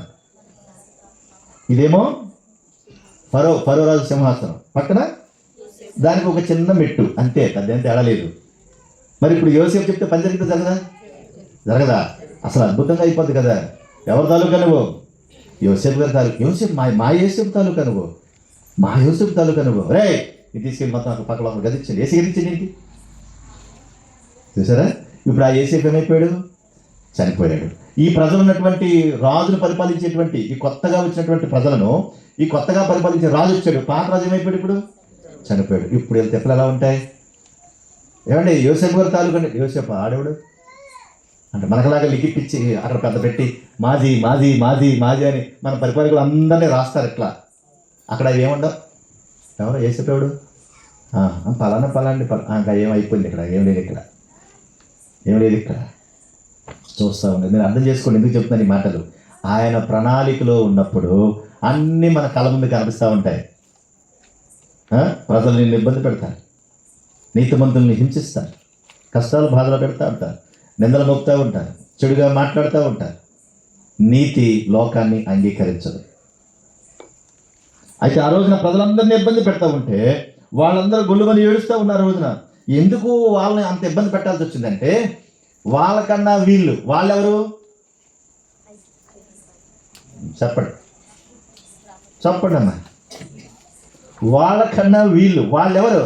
ఇదేమో ఫరో రాజు సింహాసనం, పక్కన దానికి ఒక చిన్న మెట్టు, అంతే, అదేం తేడా లేదు. మరి ఇప్పుడు యోసేపు చెప్తే పని జరిగితే జరగదా? అసలు అద్భుతంగా అయిపోద్ది కదా. ఎవరి తాలూకా నువ్వు? యోసేపు గారి తాలూకా. యోసేపు మా యోసేపు తాలూకా నువ్వు. రే ఇది తీసుకెళ్ళి మొత్తం పక్కన గదించండి, ఏసీ గదించండి ఏంటి చూసారా? ఇప్పుడు ఆ యోసేపు ఏమైపోయాడు? చనిపోయాడు. ఈ ప్రజలు ఉన్నటువంటి రాజును పరిపాలించేటువంటి ఈ కొత్తగా వచ్చినటువంటి ప్రజలను, ఈ కొత్తగా పరిపాలించే రాజు వచ్చాడు, పాత రాజు ఏమైపోయాడు? ఇప్పుడు చనిపోయాడు. ఇప్పుడు వీళ్ళ తెప్పలు ఎలా ఉంటాయి? ఏమండి యోసేపు గారు తాలూకా అంటే యోసేపు ఆడేవాడు అంటే మనకలాగా లిఖిట్ ఇచ్చి అక్కడ పెద్ద పెట్టి మాజీ అని మన పరిపాలకులు అందరినీ రాస్తారు ఇట్లా. అక్కడ ఏముండవు. ఎవరో యేసేపేవాడు పలాంటి ఇంకా ఏమైపోయింది, ఏం లేదు ఇక్కడ చూస్తూ ఉండదు. మీరు అర్థం చేసుకోండి ఎందుకు చెప్తున్నాను ఈ మాటలు. ఆయన ప్రణాళికలో ఉన్నప్పుడు అన్నీ మన కళ్ళ ముందు కనిపిస్తూ ఉంటాయి. ప్రజలు నిన్ను ఇబ్బంది పెడతారు, నీతిమంతుల్ని హింసిస్తారు, కష్టాలు బాధలు పెడతా ఉంటారు, నిందలు మోపుతూ ఉంటారు, చెడుగా మాట్లాడుతూ ఉంటారు. నీతి లోకాన్ని అంగీకరించదు. అయితే ఆ రోజున ప్రజలందరినీ ఇబ్బంది పెడతా ఉంటే వాళ్ళందరూ గొల్లుమని ఏడుస్తూ ఉన్నారు. ఆ రోజున ఎందుకు వాళ్ళని అంత ఇబ్బంది పెట్టాల్సి వచ్చిందంటే వాళ్ళకన్నా వాళ్ళెవరు చెప్పండి అమ్మా. వాళ్ళకన్నా వాళ్ళెవరు?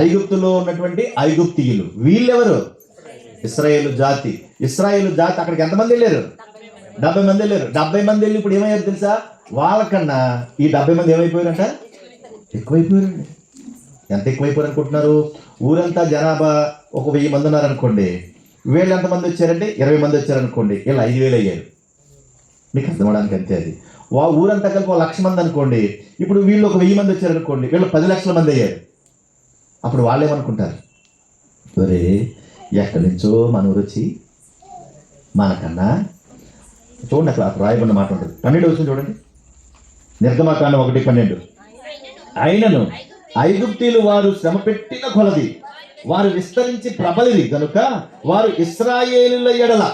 ఐగుప్తులో ఉన్నటువంటి ఐగుప్తీయులు. వీళ్ళెవరు? ఇశ్రాయేలు జాతి. అక్కడికి ఎంతమంది వెళ్ళారు? 70 మంది వెళ్ళారు. 70 మంది వెళ్ళి ఇప్పుడు ఏమయ్యారు తెలుసా? వాళ్ళకన్నా ఈ 70 మంది ఏమైపోయారంట? ఎక్కువైపోయారండి. ఎంత ఎక్కువైపోయారు అనుకుంటున్నారు? ఊరంతా జనాభా ఒక 1000 మంది ఉన్నారనుకోండి, వీళ్ళు ఎంతమంది వచ్చారంటే 20 మంది వచ్చారనుకోండి, వీళ్ళు 5000 అయ్యారు. మీకు అర్థమవడానికి అంతే. అది ఊరంతా కలిపి 1,00,000 మంది అనుకోండి, ఇప్పుడు వీళ్ళు ఒక 1000 మంది వచ్చారనుకోండి, వీళ్ళు 10 లక్షల మంది అయ్యారు. అప్పుడు వాళ్ళు ఏమనుకుంటారు? ఒరే, ఎక్కడి నుంచో మన ఊరు వచ్చి మనకన్నా. చూడండి, అక్కడ రాయబడిన మాట ఉంటుంది. 12 వచ్చింది చూడండి, నిర్గమకాండం 1:12. అయినను ఐగుప్తీయులు వారు శ్రమ పెట్టిన కొలది వారు విస్తరించి ప్రబలిరి కనుక వారు ఇశ్రాయేలుల ఎడల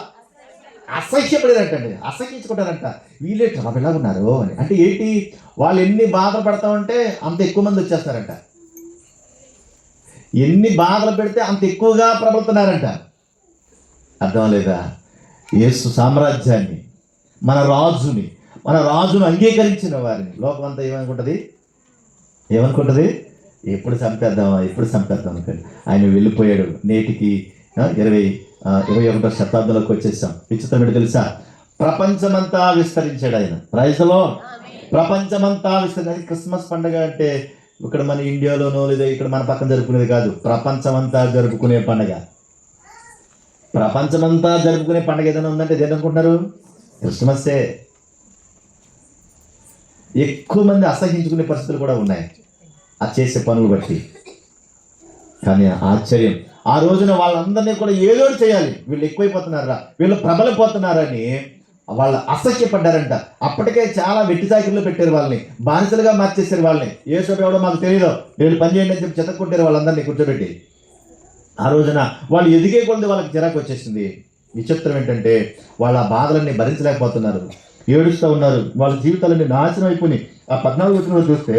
అసహ్యపడారంటండి, అసహ్యించుకుంటారంట. వీళ్ళే ట్రబుల్గా ఉన్నారు అని. అంటే ఏంటి? వాళ్ళు ఎన్ని బాధలు పడతా ఉంటే అంత ఎక్కువ మంది వచ్చేస్తారంట. ఎన్ని బాధలు పెడితే అంత ఎక్కువగా ప్రబలుతున్నారంట. అర్థం లేదా? యేసు సామ్రాజ్యాన్ని, మన రాజును అంగీకరించిన వారిని లోకం అంతా ఏమనుకుంటుంది? ఎప్పుడు చంపేద్దాం అనుకోండి. ఆయన వెళ్ళిపోయాడు. నేటికి 21వ శతాబ్దంలోకి వచ్చేసాం. విచిత్రం ఏంటో తెలుసా? ప్రపంచమంతా విస్తరించాడు ఆయన. ప్రైజ్లో ప్రపంచమంతా విస్తరించాడు. క్రిస్మస్ పండుగ అంటే ఇక్కడ మన ఇండియాలోనో లేదా ఇక్కడ మన పక్కన జరుపుకునేది కాదు, ప్రపంచమంతా జరుపుకునే పండుగ. ప్రపంచమంతా జరుపుకునే పండుగ ఏదైనా ఉందంటే ఏదనుకుంటున్నారు? క్రిస్మస్సే. ఎక్కువ మంది అసహించుకునే పరిస్థితులు కూడా ఉన్నాయి ఆ చేసే పనులు బట్టి. కానీ ఆశ్చర్యం, ఆ రోజున వాళ్ళందరినీ కూడా ఏదో చేయాలి, వీళ్ళు ఎక్కువైపోతున్నారా, వీళ్ళు ప్రబలిపోతున్నారని వాళ్ళు అసహ్యపడ్డారంట. అప్పటికే చాలా వెట్టి చాకిరిలో పెట్టారు వాళ్ళని, బానిసలుగా మార్చేశారు వాళ్ళని. ఏ సభ ఎవడో మాకు తెలియదు, వీళ్ళు పని చేయండి అని చెప్పి చెత్తకొట్టారు వాళ్ళందరినీ కూర్చోబెట్టి. ఆ రోజున వాళ్ళు ఎదిగే కొలది వాళ్ళకి చిరాకు వచ్చేసింది. విచిత్రం ఏంటంటే వాళ్ళ బాధలన్నీ భరించలేకపోతున్నారు, ఏడుస్తూ ఉన్నారు. వాళ్ళ జీవితాలన్నీ నాశనం అయిపోయి. ఆ 14 వచనంలో చూస్తే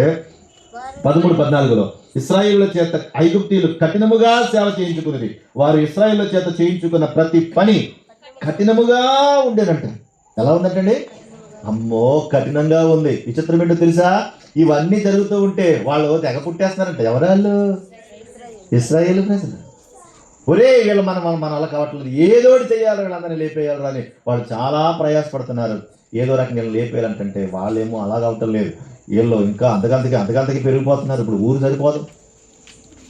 13-14లో ఇశ్రాయేలుల చేత ఐగుప్తీయులు కఠినముగా సేవ చేయించుకున్నది. వారు ఇశ్రాయేలుల చేత చేయించుకున్న ప్రతి పని కఠినముగా ఉండేదంట. ఎలా ఉందంటండి? అమ్మో, కఠినంగా ఉంది. విచిత్రం ఏంటో తెలుసా? ఇవన్నీ జరుగుతూ ఉంటే వాళ్ళు తెగ పుట్టేస్తున్నారంట. ఎవరాళ్ళు? ఇశ్రాయేలు ప్రజలు. ఒరే, వీళ్ళు మన అలా కావట్లేదు, ఏదో చేయాలి, వీళ్ళందరినీ లేపేయాలి అని వాళ్ళు చాలా ప్రయాసపడుతున్నారు. ఏదో రకంగా లేపేయాలంటే వాళ్ళేమో అలా కావటం లేదు. వీళ్ళు ఇంకా అంతకంతకి పెరిగిపోతున్నారు. ఇప్పుడు ఊరు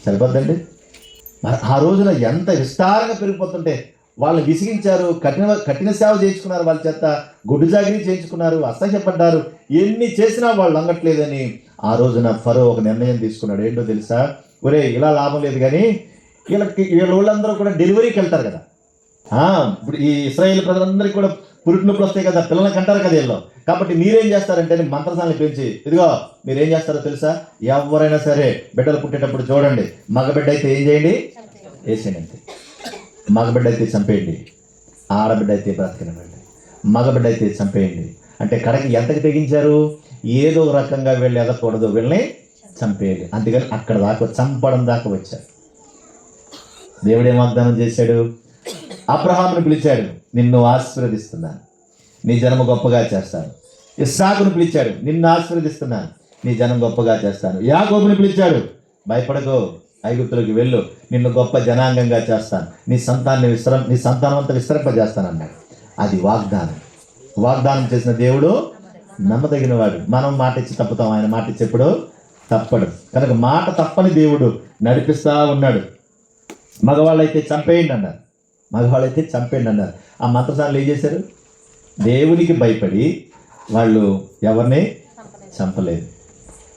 సరిపోద్దండి. మరి ఆ రోజున ఎంత విస్తారంగా పెరిగిపోతుంటే వాళ్ళని విసిగించారు, కఠిన సేవ చేయించుకున్నారు, వాళ్ళ చేత గుడ్డు జాగిరి చేయించుకున్నారు, అసహ్యపడ్డారు. ఎన్ని చేసినా వాళ్ళు లొంగట్లేదని ఆ రోజున ఫరో ఒక నిర్ణయం తీసుకున్నాడు. ఏంటో తెలుసా? ఒరే, ఇలా లాభం లేదు, కానీ వీళ్ళందరూ కూడా డెలివరీకి వెళ్తారు కదా. ఇప్పుడు ఈ ఇశ్రాయేలు ప్రజలందరికీ కూడా పురుటి నొప్పులు వస్తాయి కదా, పిల్లలకి అంటారు కదా వీళ్ళు. కాబట్టి మీరేం చేస్తారంటే మంత్రసాలను పెంచి, ఇదిగో మీరేం చేస్తారో తెలుసా? ఎవరైనా సరే బిడ్డలు పుట్టేటప్పుడు చూడండి, మగబిడ్డ అయితే ఏం చేయండి? వేసేయండి అంతే. మగబిడ్డ అయితే చంపేయండి, ఆడబిడ్డ అయితే బ్రతకనివ్వండి. మగబిడ్డ అయితే చంపేయండి అంటే కడకి ఎంతకు తెగించారు? ఏదో రకంగా వీళ్ళు ఎదకూడదు, వీళ్ళని చంపేయాలి. అందుకని అక్కడ దాకా చంపడం దాకా వచ్చారు. దేవుడు ఏం వాగ్దానం చేశాడు? అబ్రహామును పిలిచాడు, నిన్ను ఆశీర్వదిస్తున్నాను, నీ జనము గొప్పగా చేస్తాను. ఇస్సాకును పిలిచాడు, నిన్ను ఆశీర్వదిస్తున్నాను, నీ జనం గొప్పగా చేస్తాను. యాకోబుని పిలిచాడు, భయపడకు, ఐగుప్తులకు వెళ్ళు, నిన్ను గొప్ప జనాంగంగా చేస్తాను, నీ సంతానం అంతా విస్తరింపజేస్తాను అన్నాడు. అది వాగ్దానం చేసిన దేవుడు నమ్మదగినవాడు. మనం మాట ఇచ్చి తప్పుతాం, ఆయన మాట ఇచ్చి ఎప్పుడు తప్పడు. కనుక మాట తప్పని దేవుడు నడిపిస్తా ఉన్నాడు. మగవాళ్ళైతే చంపేయండి అన్నారు. ఆ మంత్రసానులు ఏం చేశారు? దేవునికి భయపడి వాళ్ళు ఎవరిని చంపలేదు.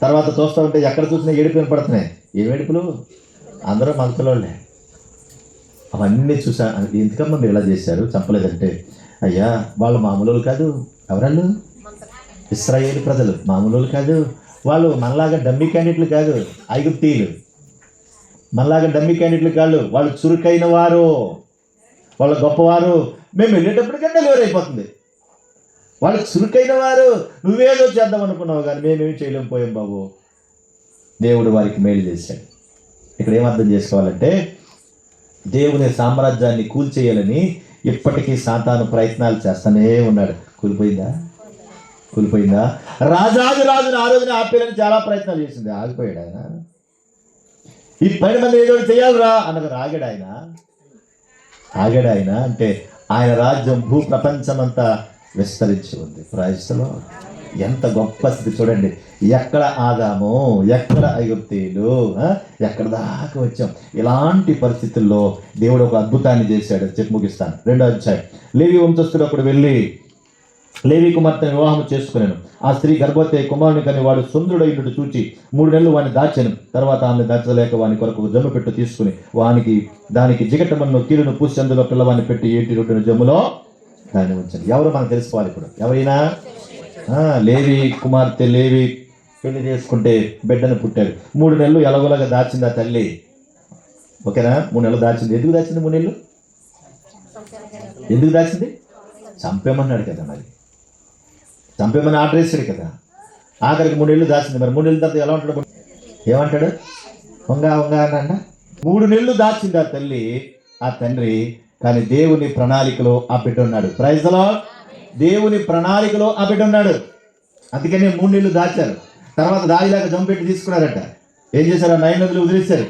తర్వాత చూస్తూ ఉంటే ఎక్కడ చూసినా ఏడుపు వినపడుతున్నాయి. ఏం ఏడుపులు? అందరూ మగపిల్లోళ్ళే. అవన్నీ చూసా, ఎందుకమ్మా మీరు ఇలా చేశారు, చంపలేదంటే, అయ్యా వాళ్ళు మామూలు కాదు. ఎవరాళ్ళు? ఇశ్రాయేలు ప్రజలు మామూలు కాదు. వాళ్ళు మనలాగా డమ్మీ క్యాండిడేట్లు కాదు. ఐగుప్తీయులు మనలాగా డమ్మీ క్యాండిడేట్లు కాదు. వాళ్ళు చురుకైన వారు, వాళ్ళు గొప్పవారు. మేము వెళ్ళేటప్పటికే డెలివరీ అయిపోతుంది. వాళ్ళు చురుకైన వారు. నువ్వేదో చేద్దాం అనుకున్నావు కానీ మేమేమి చేయలేకపోయాం బాబు. దేవుడు వారికి మేలు చేశాడు. ఇక్కడ ఏమర్థం చేసుకోవాలంటే, దేవుని సామ్రాజ్యాన్ని కూల్చేయాలని ఇప్పటికీ సాతాను ప్రయత్నాలు చేస్తూనే ఉన్నాడు. కూలిపోయిందా? రాజుని ఆ రోజున ఆపేయాలని చాలా ప్రయత్నాలు చేసింది. ఆగిపోయాడు ఆయన. ఈ 10 మంది ఏదో చేయాలిరా అన్నది ఆగాడు ఆయన. అంటే ఆయన రాజ్యం భూప్రపంచమంతా విస్తరించి ఉంది. Praise the Lord. ఎంత గొప్ప స్థితి చూడండి. ఎక్కడ ఆదాము, ఎక్కడ ఐగుప్తీయులు, ఎక్కడ దాకా వచ్చాం. ఇలాంటి పరిస్థితుల్లో దేవుడు ఒక అద్భుతాన్ని చేశాడు. చెప్పి ముగిస్తాను. 2వ అధ్యాయం. లేవి వంశస్థుడు అప్పుడు వెళ్ళి లేవి కుమార్తెను వివాహం చేసుకున్నాను. ఆ స్త్రీ గర్భవతి కుమారుని కానీ వాడు సుందరుడైనట్టు చూచి 3 నెలలు వాడిని దాచాను. తర్వాత ఆమె దాచలేక వాని కొరకు జమ్ము పెట్టు తీసుకుని దానికి జిగటమన్ను కీలును పూసి అందులో పిల్లవాడిని పెట్టి 8 రొట్టెల జమ్ములో దాన్ని ఉంచండి. ఎవరో మనకు తెలుసుకోవాలి. ఇప్పుడు ఎవరైనా లేవి కుమార్తె లేవి పెళ్లి చేసుకుంటే బిడ్డను పుట్టాడు. 3 నెలలు ఎలాగోలాగా దాచింది ఆ తల్లి. ఓకేనా? 3 నెలలు దాచింది. ఎందుకు దాచింది 3 నెలలు? ఎందుకు దాచింది? చంపేమన్నాడు కదా. మరి చంపేమని ఆర్డర్ వేసాడు కదా. ఆఖరికి 3 నెలలు దాచింది. మరి 3 నెలల తర్వాత ఎలా ఉంటాడు? ఏమంటాడు? వంగా అన్న 3 నెలలు దాచింది ఆ తల్లి, ఆ తండ్రి. కానీ దేవుని ప్రణాళికలో ఆ బిడ్డ ఉన్నాడు. Praise the Lord. దేవుని ప్రణాళికలో ఆ బిడ్డ ఉన్నాడు. అందుకనే 3 నెలలు దాచారు. తర్వాత దాయిలాగా జంపెట్టి తీసుకున్నారట. ఏం చేశారు? 9 నదులు వదిలేశారు.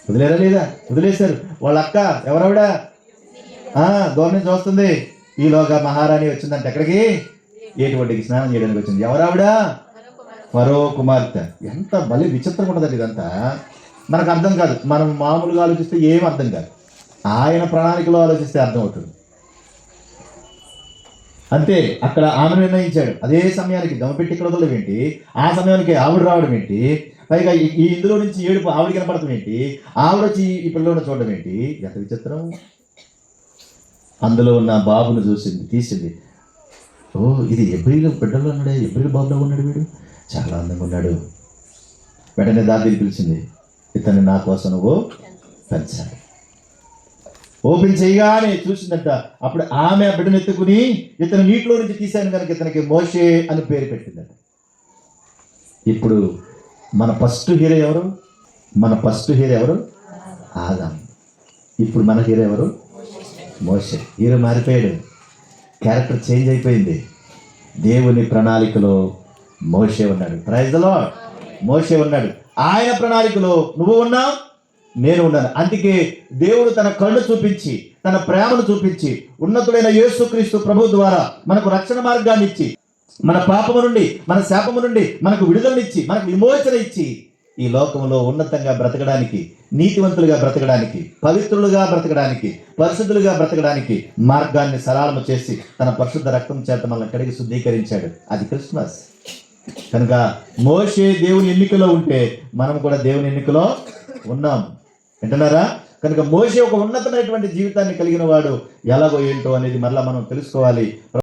వదిలేరా లేదా? వదిలేశారు. వాళ్ళ అక్క ఎవరావిడ దూరం నుంచి వస్తుంది. ఈలోగా మహారాణి వచ్చిందంటే ఎక్కడికి? ఏటివడ్డికి స్నానం చేయడానికి వచ్చింది. ఎవరావిడ? ఫరో కుమార్తె. ఎంత బలి విచిత్రంగా ఉండదండి ఇదంతా. మనకు అర్థం కాదు. మనం మామూలుగా ఆలోచిస్తే ఏం అర్థం కాదు. ఆయన ప్రణాళికలో ఆలోచిస్తే అర్థమవుతుంది. అంతే. అక్కడ ఆమె నిర్ణయించాడు. అదే సమయానికి దమపెట్టి ఇక్కడ వదలడం ఏంటి? ఆ సమయానికి ఆవిడ రావడం ఏంటి? పైగా ఇందులో నుంచి ఏడుపు ఆవిడ కనపడటం ఏంటి? ఆవిడ వచ్చి ఈ పిల్లని చూడడం ఏంటి? ఎంత విచిత్రం. అందులో ఉన్న బాబును తీసింది. ఓ, ఇది ఎబ్రిల్ బిడ్డలో ఉన్నాడే, ఎబ్రిల్ బాబులో ఉన్నాడు, వీడు చాలా అందంగా ఉన్నాడు. వెంటనే దావీదు పిలిచింది. ఇతన్ని నా కోసం నువ్వు పెంచాలి. ఓపెన్ చేయగానే చూసిందంట. అప్పుడు ఆమె ఆ బిడ్డను ఎత్తుకుని ఇతను నీటిలో నుంచి తీశాను కనుక ఇతనికి మోషే అని పేరు పెట్టిందంట. ఇప్పుడు మన ఫస్ట్ హీరో ఎవరు? ఆదాం. ఇప్పుడు మన హీరో ఎవరు? మోషే. హీరో మారిపోయాడు. క్యారెక్టర్ చేంజ్ అయిపోయింది. దేవుని ప్రణాళికలో మోషే ఉన్నాడు. Praise the lord. మోషే ఉన్నాడు. ఆయన ప్రణాళికలో నువ్వు ఉన్నావు, నేను ఉన్నాను. అందుకే దేవుడు తన కళ్ళు చూపించి, తన ప్రేమను చూపించి, ఉన్నతుడైన యేసుక్రీస్తు ప్రభు ద్వారా మనకు రక్షణ మార్గాన్ని ఇచ్చి, మన పాపము నుండి, మన శాపము నుండి మనకు విడుదలనిచ్చి, మనకు విమోచన ఇచ్చి, ఈ లోకంలో ఉన్నతంగా బ్రతకడానికి, నీతివంతులుగా బ్రతకడానికి, పవిత్రులుగా బ్రతకడానికి, పరిశుద్ధులుగా బ్రతకడానికి మార్గాన్ని సరళము చేసి తన పరిశుద్ధ రక్తం చేత మనల్ని కడిగి శుద్ధీకరించాడు. అది క్రిస్మస్. కనుక మోషే దేవుని ఎన్నికలో ఉంటే మనం కూడా దేవుని ఎన్నికలో ఉన్నాం. వింటున్నారా? కనుక మోషే ఒక ఉన్నతమైనటువంటి జీవితాన్ని కలిగిన వాడు. ఎలాగో ఏంటో అనేది మరలా మనం తెలుసుకోవాలి.